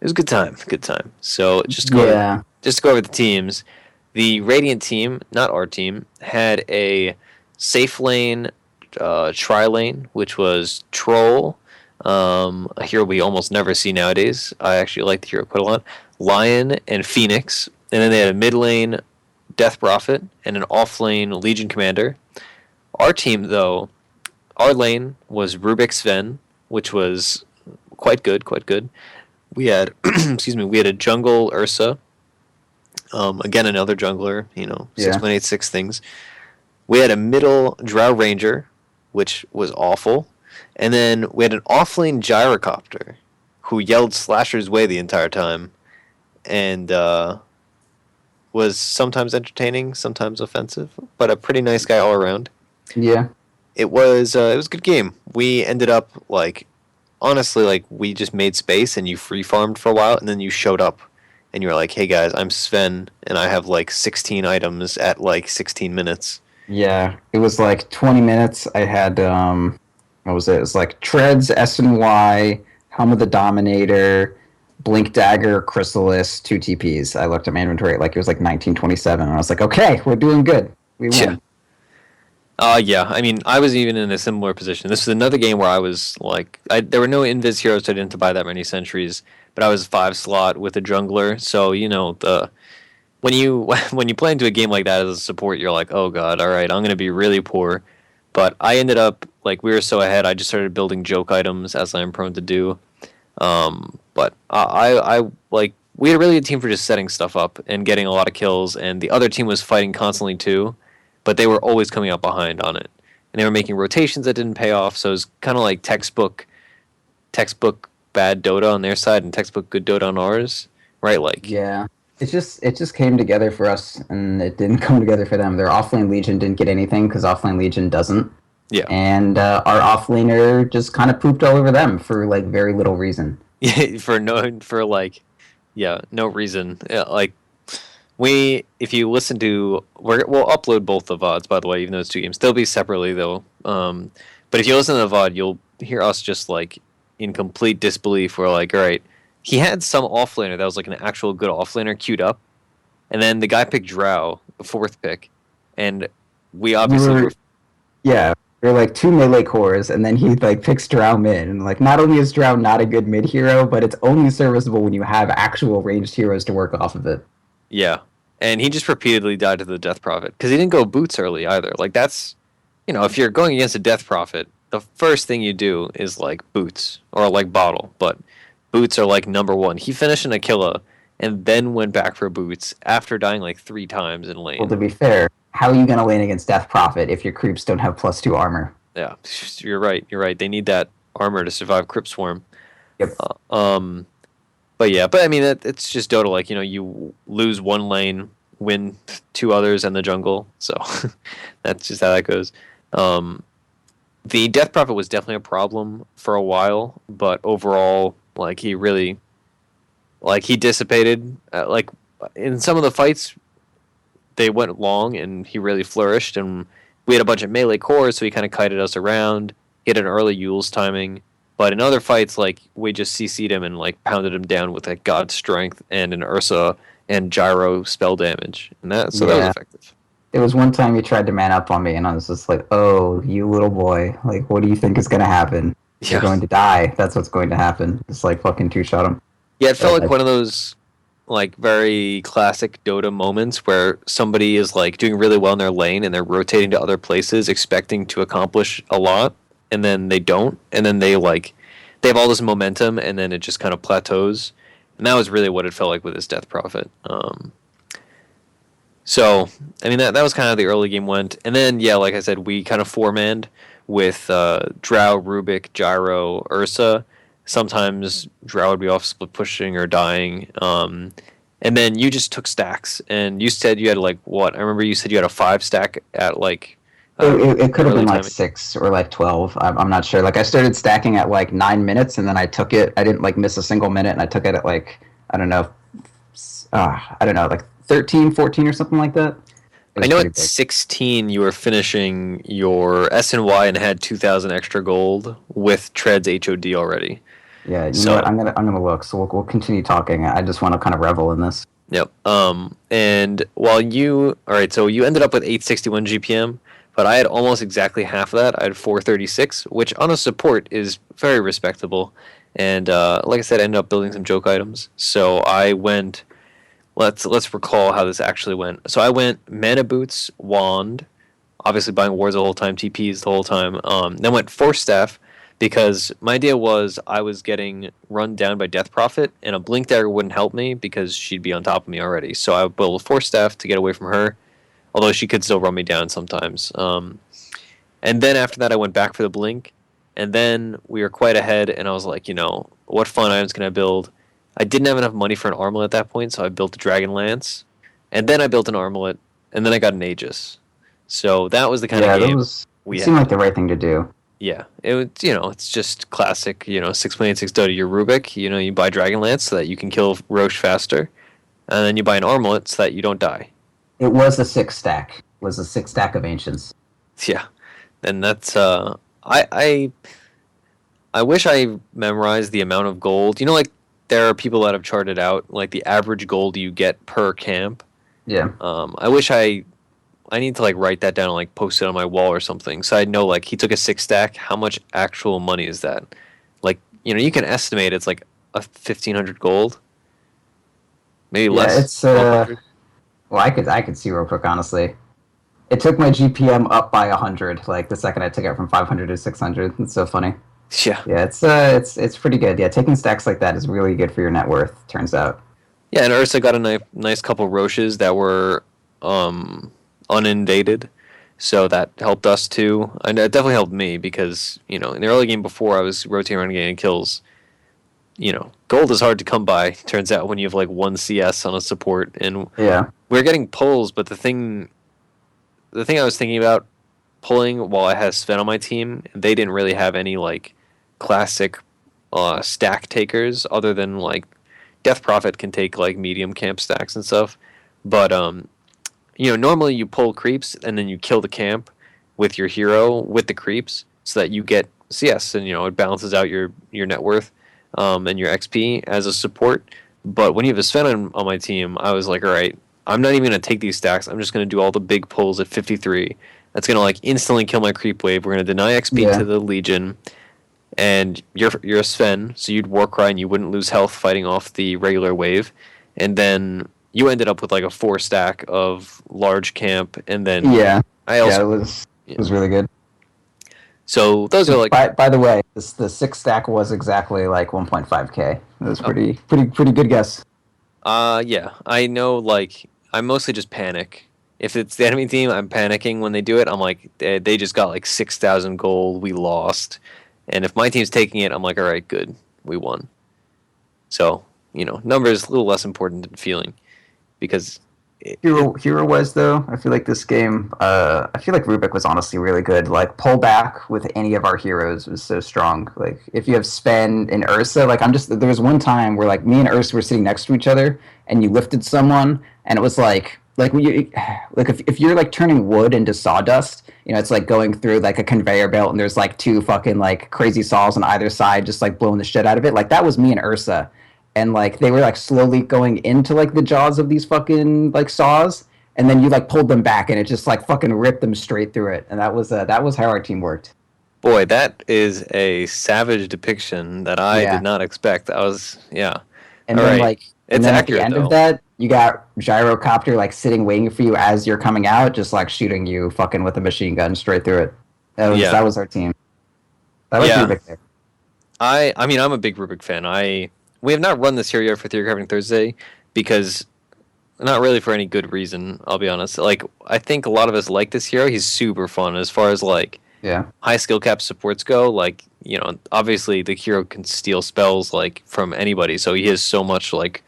A: a good time. Good time. So just to go over the teams. The Radiant team, not our team, had a safe lane, tri-lane, which was Troll, a hero we almost never see nowadays. I actually like the hero quite a lot. Lion and Phoenix. And then they had a mid lane Death Prophet and an off lane Legion Commander. Our team, though, our lane was Rubik Sven, which was quite good. We had, we had a jungle Ursa. Again, another jungler, 6.86 things. We had a middle Drow Ranger, which was awful. And then we had an offlane Gyrocopter, who yelled Slasher's Way the entire time. And was sometimes entertaining, sometimes offensive, but a pretty nice guy all around.
B: Yeah.
A: It was a good game. We ended up, honestly, we just made space and you free farmed for a while, and then you showed up. And you were like, hey guys, I'm Sven, and I have 16 items at 16 minutes.
B: Yeah, it was 20 minutes. I had, what was it? It was Treads, S and Y, Helm of the Dominator, Blink Dagger, Chrysalis, 2 TPs. I looked at my inventory it was 1927, and I was like, okay, we're doing good. We win.
A: Yeah, I mean, I was even in a similar position. This was another game where I was there were no invis heroes, so I didn't buy that many sentries, but I was 5 slot with a jungler, so when you play into a game like that as a support, you're like, oh god, all right, I'm gonna be really poor. But I ended up we were so ahead, I just started building joke items as I'm prone to do. But I we had a really good team for just setting stuff up and getting a lot of kills, and the other team was fighting constantly too, but they were always coming up behind on it, and they were making rotations that didn't pay off. So it was kind of like textbook bad Dota on their side and textbook good Dota on ours, right?
B: Yeah, it just came together for us, and it didn't come together for them. Their offlane Legion didn't get anything because offlane Legion doesn't.
A: Yeah,
B: and our offlaner just kind of pooped all over them for very little reason.
A: Yeah, for Yeah, no reason. Yeah, like if you listen to, we'll upload both the VODs, by the way, even though it's two games. They'll be separately though. But if you listen to the VOD, you'll hear us just like in complete disbelief. We're like, all right, he had some offlaner that was like an actual good offlaner queued up, and then the guy picked Drow, the fourth pick, and we obviously were.
B: Yeah, they're like two melee cores, and then he like picks Drow mid, and like not only is Drow not a good mid hero, but it's only serviceable when you have actual ranged heroes to work off of it.
A: Yeah, and he just repeatedly died to the Death Prophet because he didn't go boots early either. Like that's, if you're going against a Death Prophet, the first thing you do is like boots or like bottle, but boots are like number one. He finished in Aquila and then went back for boots after dying like 3 times in lane.
B: Well, to be fair, how are you going to lane against Death Prophet if your creeps don't have +2 armor?
A: Yeah, you're right. You're right. They need that armor to survive Crypt Swarm.
B: Yep.
A: But yeah, but I mean, it's just Dota. Like, you lose one lane, win 2 others in the jungle. So that's just how that goes. The Death Prophet was definitely a problem for a while, but overall, like, he really, like, he dissipated. Like, in some of the fights, they went long, and he really flourished, and we had a bunch of melee cores, so he kind of kited us around. He had an early Yule's timing. But in other fights, like, we just CC'd him and, like, pounded him down with, like, God Strength and an Ursa and Gyro spell damage. And that was effective.
B: There was one time he tried to man up on me, and I was just like, oh, you little boy. Like, what do you think is going to happen? Yeah. You're going to die. That's what's going to happen. Just, like, fucking two-shot him.
A: Yeah, it felt like one of those, like, very classic Dota moments where somebody is, like, doing really well in their lane and they're rotating to other places expecting to accomplish a lot. And then they don't, and then they have all this momentum, and then it just kind of plateaus, and that was really what it felt like with this Death Prophet. So, I mean, that was kind of how the early game went, and then, yeah, like I said, we kind of 4-manned with Drow, Rubik, Gyro, Ursa. Sometimes Drow would be off split pushing or dying, and then you just took stacks, and you said you had, like, what? I remember you said you had a 5 stack at, like,
B: it could have been like 6 or like 12. I'm not sure. Like I started stacking at like 9 minutes, and then I took it. I didn't like miss a single minute, and I took it at like like 13, 14 or something like that.
A: I know at 16 you were finishing your SNY and had 2,000 extra gold with Tread's HOD already.
B: Yeah, you know what? I'm gonna look. So we'll continue talking. I just want to kind of revel in this.
A: Yep. And while all right, so you ended up with 861 GPM. But I had almost exactly half of that. I had 436, which on a support is very respectable. And like I said, I ended up building some joke items. So I went. Let's recall how this actually went. So I went mana boots, wand, obviously buying wards the whole time, TPs the whole time. Then went force staff because my idea was I was getting run down by Death Prophet, and a blink dagger wouldn't help me because she'd be on top of me already. So I built a force staff to get away from her. Although she could still run me down sometimes. And then after that, I went back for the blink. And then we were quite ahead, and I was like, what fun items can I build? I didn't have enough money for an armlet at that point, so I built a Dragon Lance. And then I built an armlet, and then I got an Aegis. So that was the kind of game
B: we had. It seemed like the right thing to do.
A: Yeah. It was, it's just classic, 6.86 Dota, your Rubik. You buy Dragon Lance so that you can kill Roche faster. And then you buy an armlet so that you don't die.
B: It was a 6 stack. It was a 6 stack of Ancients.
A: Yeah, and that's I wish I memorized the amount of gold. Like there are people that have charted out like the average gold you get per camp.
B: Yeah.
A: I wish I need to like write that down and like post it on my wall or something, so I know like he took a 6 stack. How much actual money is that? Like you can estimate it's like a 1,500 gold, maybe less.
B: It's Well, I could see real quick, honestly. It took my GPM up by 100, like the second I took it from 500 to 600. It's so funny.
A: Yeah.
B: Yeah, it's pretty good. Yeah, taking stacks like that is really good for your net worth, turns out.
A: Yeah, and Ursa got a nice couple Roches that were unindated, so that helped us too. And it definitely helped me because, in the early game before I was rotating around getting kills, gold is hard to come by, turns out, when you have like 1 CS on a support. And
B: yeah.
A: We're getting pulls, but the thing I was thinking about pulling while I had Sven on my team, they didn't really have any like classic stack takers other than like Death Prophet can take like medium camp stacks and stuff, but normally you pull creeps and then you kill the camp with your hero with the creeps so that you get CS, and it balances out your net worth and your XP as a support. But when you have a Sven on my team, I was like, all right, I'm not even going to take these stacks. I'm just going to do all the big pulls at 53. That's going to like instantly kill my creep wave. We're going to deny XP to the Legion. And you're a Sven, so you'd Warcry and you wouldn't lose health fighting off the regular wave. And then you ended up with like a 4 stack of large camp, and then
B: it was really good.
A: So those are like.
B: By the way, the 6 stack was exactly like 1.5k. It was pretty good guess.
A: Yeah, I know. Like, I mostly just panic. If it's the enemy team, I'm panicking when they do it. I'm like, they just got like 6,000 gold. We lost. And if my team's taking it, I'm like, all right, good, we won. So number is a little less important than feeling, because.
B: Hero was, though. I feel like this game, I feel like Rubik was honestly really good. Like, pull back with any of our heroes was so strong. Like, if you have Sven and Ursa, like, there was one time where, like, me and Ursa were sitting next to each other, and you lifted someone, and it was like if you're, like, turning wood into sawdust, it's like going through, like, a conveyor belt, and there's, like, 2 fucking, like, crazy saws on either side, just, like, blowing the shit out of it. Like, that was me and Ursa. And, like, they were, like, slowly going into, like, the jaws of these fucking, like, saws. And then you, like, pulled them back, and it just, like, fucking ripped them straight through it. And that was how our team worked.
A: Boy, that is a savage depiction that I did not expect. And
B: then, like, at the end of that, you got Gyrocopter, like, sitting waiting for you as you're coming out, just, like, shooting you fucking with a machine gun straight through it. That was our team. That was Rubik there.
A: I mean, I'm a big Rubik fan. We have not run this here yet for Theorycrafting Thursday, because not really for any good reason, I'll be honest. Like, I think a lot of us like this hero. He's super fun as far as, like, high skill cap supports go. Like, obviously the hero can steal spells, like, from anybody, so he has so much, like,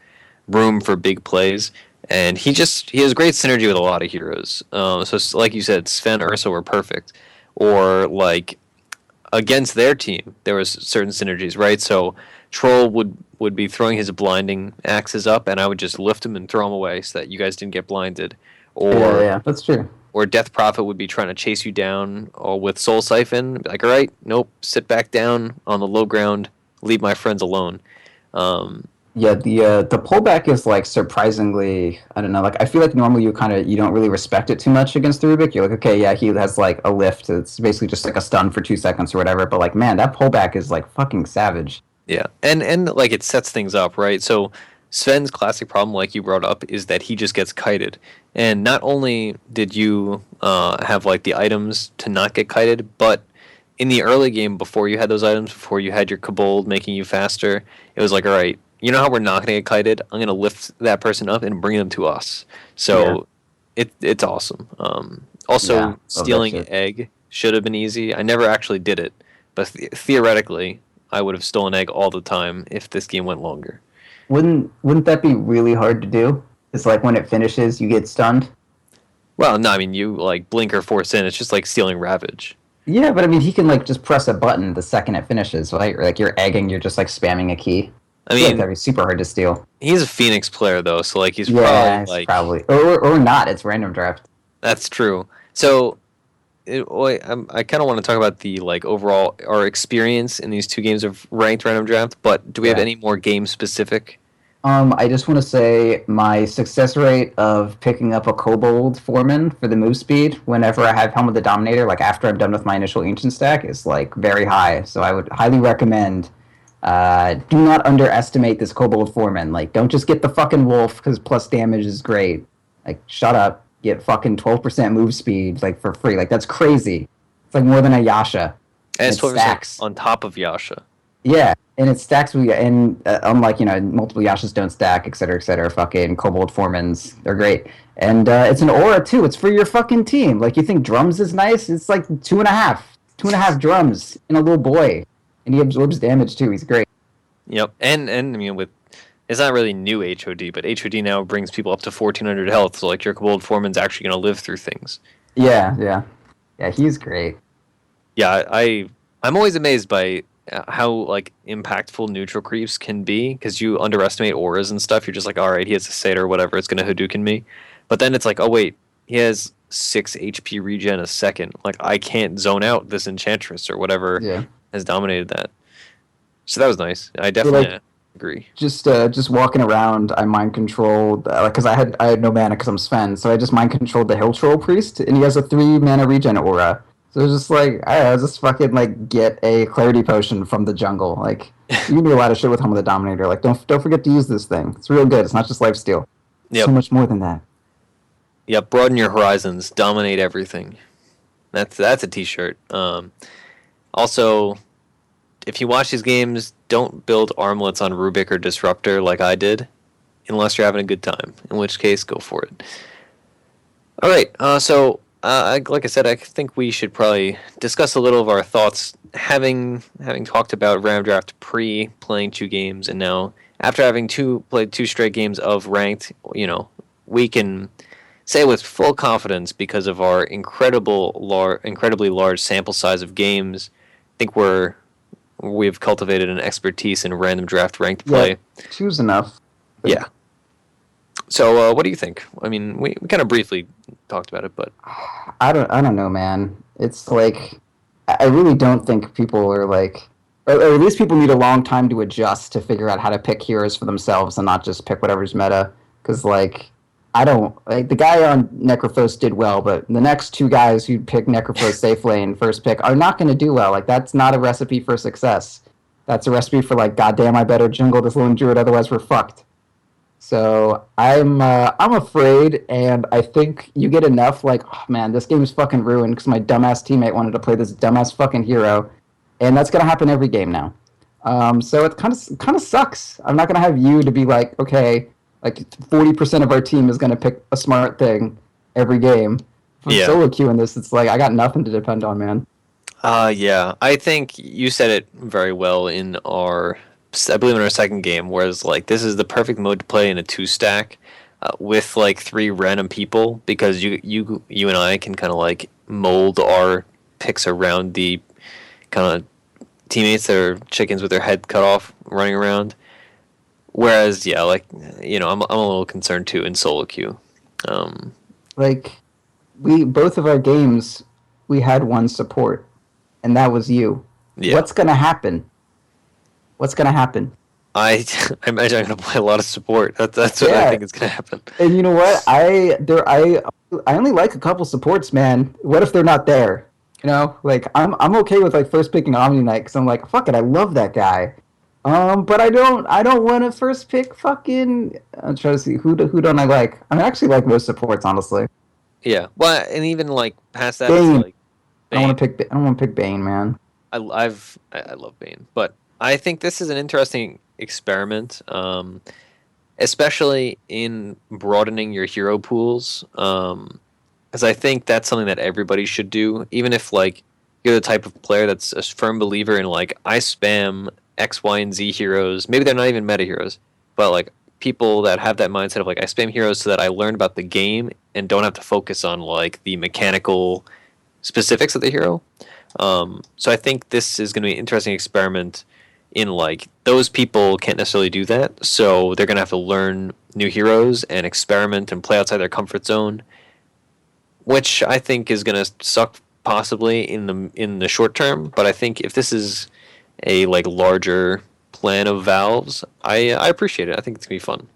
A: room for big plays. And he has great synergy with a lot of heroes. So, like you said, Sven, Ursa were perfect. Or, like, against their team, there was certain synergies, right? So Troll would be throwing his blinding axes up, and I would just lift him and throw him away so that you guys didn't get blinded. Or
B: that's true.
A: Or Death Prophet would be trying to chase you down, or with Soul Siphon, like, all right, nope, sit back down on the low ground, leave my friends alone.
B: The pullback is, like, surprisingly, I don't know, like, I feel like normally you don't really respect it too much against the Rubik. You're like, okay, yeah, he has, like, a lift. It's basically just, like, a stun for 2 seconds or whatever. But, like, man, that pullback is, like, fucking savage.
A: Yeah, and like, it sets things up, right? So Sven's classic problem, like you brought up, is that he just gets kited. And not only did you have, like, the items to not get kited, but in the early game, before you had those items, before you had your Kobold making you faster, it was like, all right, you know how we're not going to get kited? I'm going to lift that person up and bring them to us. So it's awesome. Also, stealing an egg should have been easy. I never actually did it, but theoretically, I would have stolen egg all the time if this game went longer.
B: Wouldn't that be really hard to do? It's like when it finishes, you get stunned?
A: Well, no, I mean, you, like, blink or force in. It's just like stealing Ravage.
B: Yeah, but I mean, he can, like, just press a button the second it finishes, right? Like, you're egging, you're just, like, spamming a key. I mean, that'd be super hard to steal.
A: He's a Phoenix player, though, so, like, he's
B: probably or not. It's random draft.
A: That's true. So I kind of want to talk about the, like, overall our experience in these 2 games of ranked random draft. But do we have any more game specific?
B: I just want to say my success rate of picking up a Kobold Foreman for the move speed whenever I have Helm of the Dominator, like after I'm done with my initial Ancient stack, is, like, very high. So I would highly recommend. Do not underestimate this Kobold Foreman. Like, don't just get the fucking Wolf because plus damage is great. Like, shut up. Get fucking 12% move speed, like, for free. Like, that's crazy. It's like more than a Yasha.
A: And it's 12% on top of Yasha.
B: Yeah, and it stacks with, and unlike, multiple Yashas don't stack, etc., fucking Kobold Foremans, they're great. And it's an aura, too. It's for your fucking team. Like, you think drums is nice? It's like 2.5 drums in a little boy. And he absorbs damage, too. He's great.
A: Yep, and I mean, it's not really new HOD, but HOD now brings people up to 1,400 health, so, like, your Kobold Foreman's actually going to live through things.
B: Yeah, he's great.
A: Yeah, I'm always amazed by how like impactful neutral creeps can be, because you underestimate auras and stuff. You're just like, all right, he has a Satyr or whatever, it's gonna Hadouken me. But then it's like, oh wait, he has 6 HP regen a second. Like I can't zone out this Enchantress or whatever
B: Yeah.
A: has dominated that. So that was nice. I
B: So,
A: definitely agree.
B: just walking around, I mind controlled like because I had no mana because I'm Sven, so I just mind controlled the Hill Troll Priest, and he has a 3 mana regen aura. So it's just like I just fucking like get a clarity potion from the jungle. Like you can do a lot of shit with Home of the Dominator. Like don't forget to use this thing. It's real good. It's not just lifesteal. It's so
A: Yep.
B: much more than that.
A: Yep. Broaden your horizons. Dominate everything. That's a T-shirt. Also, if you watch these games, don't build armlets on Rubik or Disruptor like I did, unless you're having a good time. In which case, go for it. All right. Like I said, I think we should probably discuss a little of our thoughts, having talked about Random Draft pre playing 2 games, and now after having played 2 straight games of ranked. We can say with full confidence, because of our incredibly large sample size of games. I think we've cultivated an expertise in random draft ranked play.
B: Yeah, 2's enough.
A: Yeah. So, what do you think? I mean, we kind of briefly talked about it, but
B: I don't know, man. It's like I really don't think people are like, or at least people need a long time to adjust to figure out how to pick heroes for themselves and not just pick whatever's meta. Because like I don't like the guy on Necrophos did well, but the next 2 guys who pick Necrophos safe lane first pick are not going to do well. Like that's not a recipe for success. That's a recipe for like, goddamn, I better jungle this lone druid, otherwise we're fucked. So I'm afraid, and I think you get enough like, oh man, this game's fucking ruined because my dumbass teammate wanted to play this dumbass fucking hero, and that's gonna happen every game now. So it kind of sucks. I'm not gonna have you to be like, okay, like 40% of our team is gonna pick a smart thing every game. For solo queue in this, it's like I got nothing to depend on, man.
A: Yeah, I think you said it very well I believe in our second game, whereas like this is the perfect mode to play in a 2 stack with like 3 random people, because you and I can kind of like mold our picks around the kind of teammates that are chickens with their head cut off running around. Whereas yeah, like I'm a little concerned too in solo queue.
B: Like we both of our games, we had 1 support, and that was you.
A: Yeah.
B: What's gonna happen? What's gonna happen?
A: I imagine I'm gonna play a lot of support. That's what I think is gonna happen.
B: And you know what? I only like a couple supports, man. What if they're not there? Like I'm okay with like first picking Omni Knight because I'm like, fuck it, I love that guy. But I don't want to first pick fucking. I'm trying to see who don't I like. I actually like most supports, honestly.
A: Yeah, well, and even like past that,
B: Bane.
A: It's like Bane.
B: I don't want to pick Bane, man.
A: I love Bane, but I think this is an interesting experiment, especially in broadening your hero pools. Because I think that's something that everybody should do, even if like you're the type of player that's a firm believer in like I spam X, Y, and Z heroes. Maybe they're not even meta heroes, but like people that have that mindset of like I spam heroes so that I learn about the game and don't have to focus on like the mechanical specifics of the hero. So I think this is going to be an interesting experiment in like those people can't necessarily do that, so they're going to have to learn new heroes and experiment and play outside their comfort zone, which I think is going to suck possibly in the short term. But I think if this is a like larger plan of Valve's, I appreciate it. I think it's going to be fun.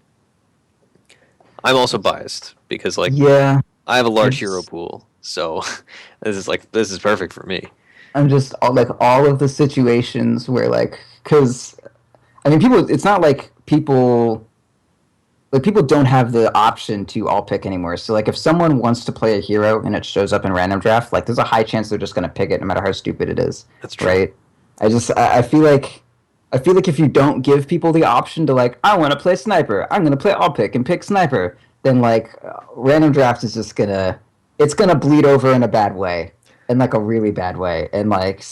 A: I'm also biased because like I have a large hero pool, so this is perfect for me.
B: I'm just all of the situations where like, because I mean it's not like people don't have the option to all pick anymore. So like if someone wants to play a hero and it shows up in random draft, like there's a high chance they're just going to pick it no matter how stupid it is.
A: That's true.
B: Right? I feel like if you don't give people the option to like, I want to play sniper, I'm going to play all pick and pick sniper, then like random draft is just it's going to bleed over in a bad way. In like a really bad way, and like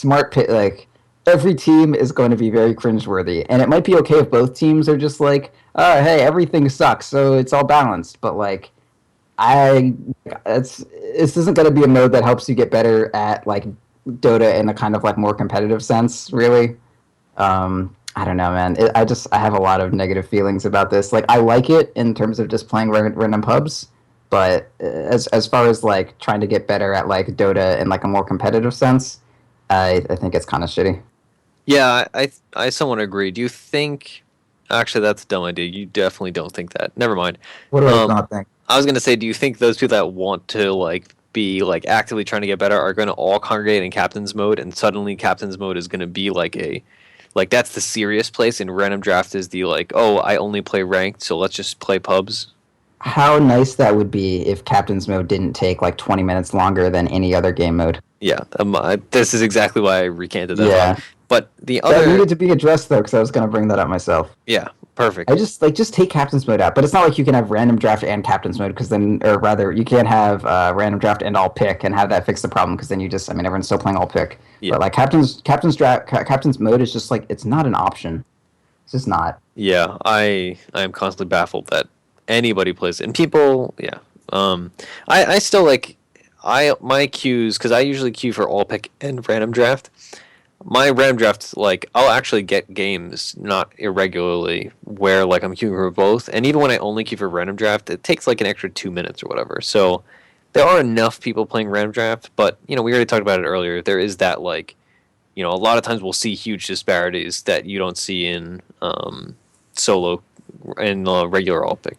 B: like every team is going to be very cringeworthy, and it might be okay if both teams are just like, oh hey, everything sucks, so it's all balanced. But like, this isn't going to be a mode that helps you get better at like Dota in a kind of like more competitive sense, really. I don't know, man. I have a lot of negative feelings about this. Like, I like it in terms of just playing random pubs, but as far as like trying to get better at like Dota in like a more competitive sense, I think it's kind of shitty.
A: Yeah, I somewhat agree. Do you think? Actually, that's a dumb idea. You definitely don't think that. Never mind.
B: What do I
A: Um,
B: not think?
A: I was gonna say, do you think those people that want to like be like actively trying to get better are going to all congregate in captain's mode, and suddenly captain's mode is going to be like a like that's the serious place, and random draft is the like, oh, I only play ranked, so let's just play pubs.
B: How nice that would be if Captain's Mode didn't take like 20 minutes longer than any other game mode.
A: Yeah, this is exactly why I recanted that thought.
B: Yeah,
A: But the
B: that
A: other,
B: needed to be addressed though, because I was going to bring that up myself.
A: yeah, perfect.
B: I just take Captain's Mode out, but it's not like you can have random draft and Captain's Mode because then, or rather, you can't have random draft and all pick and have that fix the problem because then you just, I mean, everyone's still playing all pick.
A: Yeah,
B: But like Captain's Mode is just like it's not an option. It's just not.
A: yeah. I am constantly baffled that anybody plays it. And people, yeah. I still like my queues because I usually queue for all pick and random draft. My random draft, like I'll actually get games not irregularly where like I'm queuing for both, and even when I only queue for random draft, it takes like an extra 2 minutes or whatever. So there are enough people playing random draft, but you know we already talked about it earlier. There is that like you know a lot of times we'll see huge disparities that you don't see in solo and regular all pick.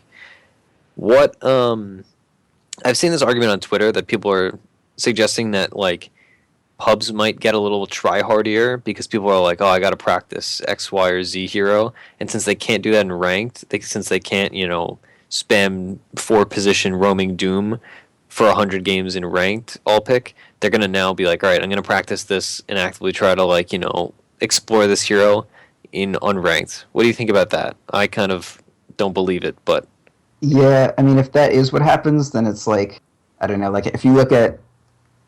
A: What I've seen this argument on Twitter that people are suggesting that like pubs might get a little try hardier because people are like, oh, I got to practice X, Y, or Z hero, and since they can't do that in ranked, since they can't, you know, spam four position roaming doom for 100 games in ranked all pick, they're gonna now be like, all right, I'm gonna practice this and actively try to like, you know, explore this hero in unranked. What do you think about that? I kind of don't believe it, but
B: Yeah, I mean, if that is what happens, then it's like I don't know. Like if you look at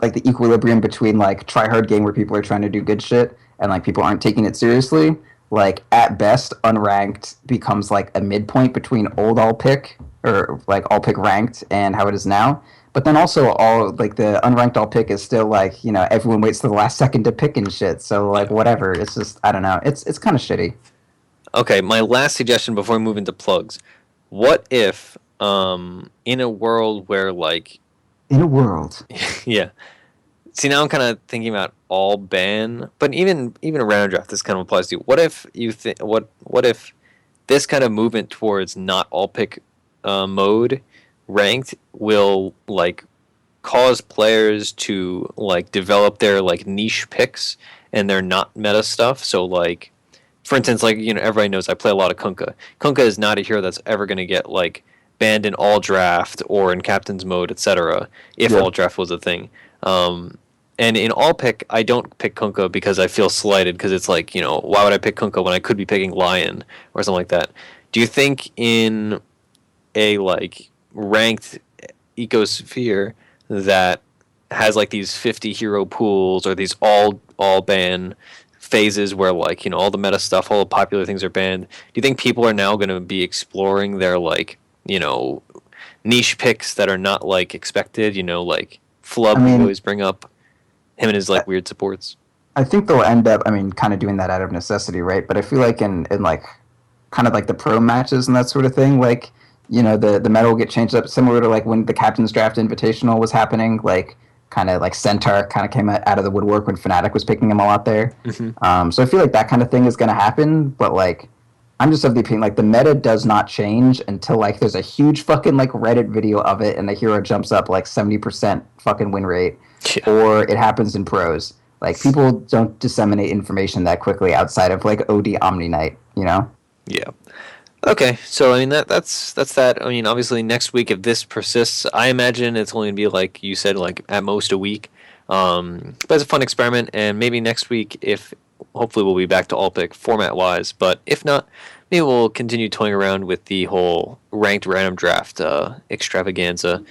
B: like the equilibrium between like try hard game where people are trying to do good shit and like people aren't taking it seriously, like at best unranked becomes like a midpoint between old all pick or like all pick ranked and how it is now. But then also all like the unranked all pick is still like, you know, everyone waits to the last second to pick and shit. So like whatever. It's just I don't know. It's kind of shitty.
A: okay, my last suggestion before we move into plugs. What if, in a world where like,
B: In a world.
A: yeah. See, now I'm kind of thinking about all ban, but even a random draft, this kind of applies to you. What if you think what if this kind of movement towards not all pick mode ranked will like cause players to like develop their like niche picks and their not meta stuff. So like for instance, like you know, everybody knows I play a lot of Kunkka. Kunkka is not a hero that's ever going to get like banned in all draft or in captain's mode, etc. If
B: Yeah.
A: all draft was a thing. And in all pick, I don't pick Kunkka because I feel slighted because it's like you know why would I pick Kunkka when I could be picking Lion or something like that. Do you think in a like ranked ecosphere that has like these 50 hero pools or these all ban phases where like you know all the meta stuff, all the popular things are banned. Do you think people are now going to be exploring their like you know niche picks that are not like expected? You know, like Flub
B: I
A: we
B: mean,
A: always bring up him and his like weird supports.
B: I think they'll end up, I mean, kind of doing that out of necessity, right? But I feel like in like kind of like the pro matches and that sort of thing, like you know the meta will get changed up, similar to like when the Captain's Draft Invitational was happening, like kind of like Centaur kind of came out of the woodwork when Fnatic was picking him all out there.
A: Hmm.
B: So I feel like that kind of thing is going to happen, but like I'm just of the opinion like the meta does not change until like there's a huge fucking like Reddit video of it and the hero jumps up like 70% fucking win rate,
A: Yeah.
B: or it happens in pros. Like people don't disseminate information that quickly outside of like OD Omni Night, you know?
A: Yeah. Okay, so I mean that's that. I mean, obviously next week if this persists, I imagine it's only gonna be like you said, like at most a week. But it's a fun experiment, and maybe next week, if hopefully we'll be back to all pick format wise. But if not, maybe we'll continue toying around with the whole ranked random draft extravaganza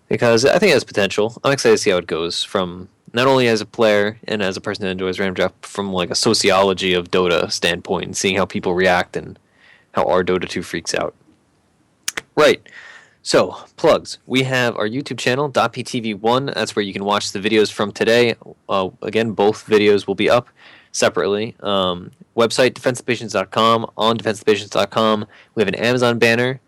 A: because I think it has potential. I'm excited to see how it goes from not only as a player and as a person that enjoys random draft, but from like a sociology of Dota standpoint, and seeing how people react and how our Dota 2 freaks out. Right. So, plugs. We have our YouTube channel, .ptv1. That's where you can watch the videos from today. Again, both videos will be up. separately. Website, defenseofthepatients.com. On defenseofthepatients.com, we have an Amazon banner.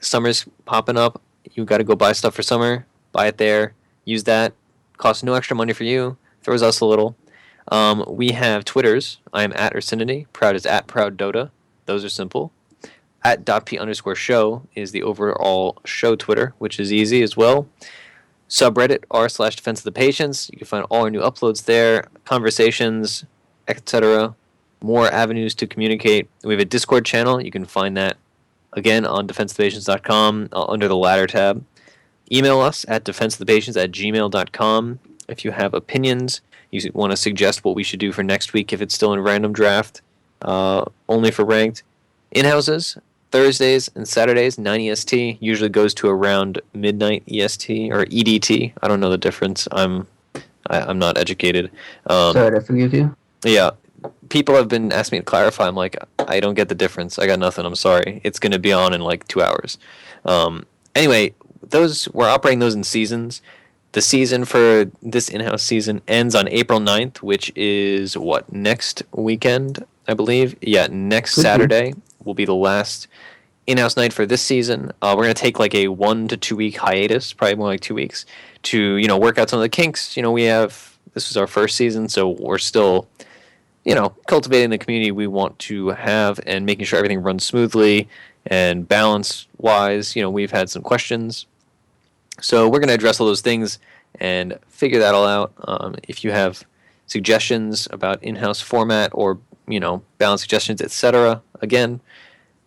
A: Summer's popping up. You got to go buy stuff for summer. Buy it there. Use that. Costs no extra money for you. Throws us a little. We have Twitters. I am at Ursinity. Proud is at Proud Dota. Those are simple. At .p_show is the overall show Twitter, which is easy as well. Subreddit r/Defense of the Patients. You can find all our new uploads there, conversations, etc. More avenues to communicate. We have a Discord channel. You can find that again on defenseofthepatients.com under the ladder tab. Email us at defenseofthepatients@gmail.com if you have opinions. You want to suggest what we should do for next week if it's still in random draft, only for ranked. In-houses, Thursdays and Saturdays, 9 EST, usually goes to around midnight EST, or EDT. I don't know the difference. I'm not educated.
B: Sorry to forgive you.
A: Yeah. People have been asking me to clarify. I'm like, I don't get the difference. I got nothing. I'm sorry. It's going to be on in like 2 hours. Anyway, we're operating those in seasons. The season for this in-house season ends on April 9th, which is next weekend, I believe? Yeah, next Saturday will be the last in-house night for this season. We're going to take like a 1 to 2 week hiatus, probably more like 2 weeks, to work out some of the kinks. This was our first season, so we're still cultivating the community we want to have and making sure everything runs smoothly and balance-wise. We've had some questions. So we're going to address all those things and figure that all out. If you have suggestions about in-house format or, balance suggestions, etc., again,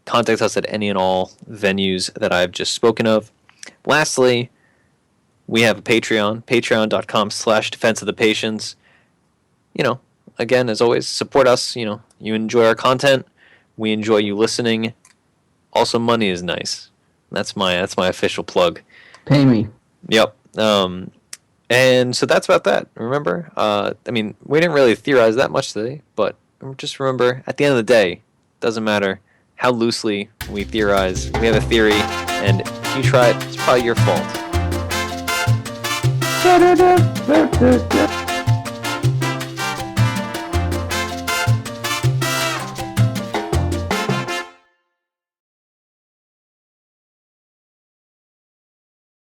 A: contact us at any and all venues that I've just spoken of. Lastly, we have a Patreon, patreon.com/Defense of the Patients. Again, as always, support us. You enjoy our content. We enjoy you listening. Also, money is nice. That's my official plug.
B: Pay me.
A: Yep. And so that's about that. Remember, we didn't really theorize that much today, but just remember, at the end of the day, it doesn't matter how loosely we theorize. We have a theory, and if you try it, it's probably your fault.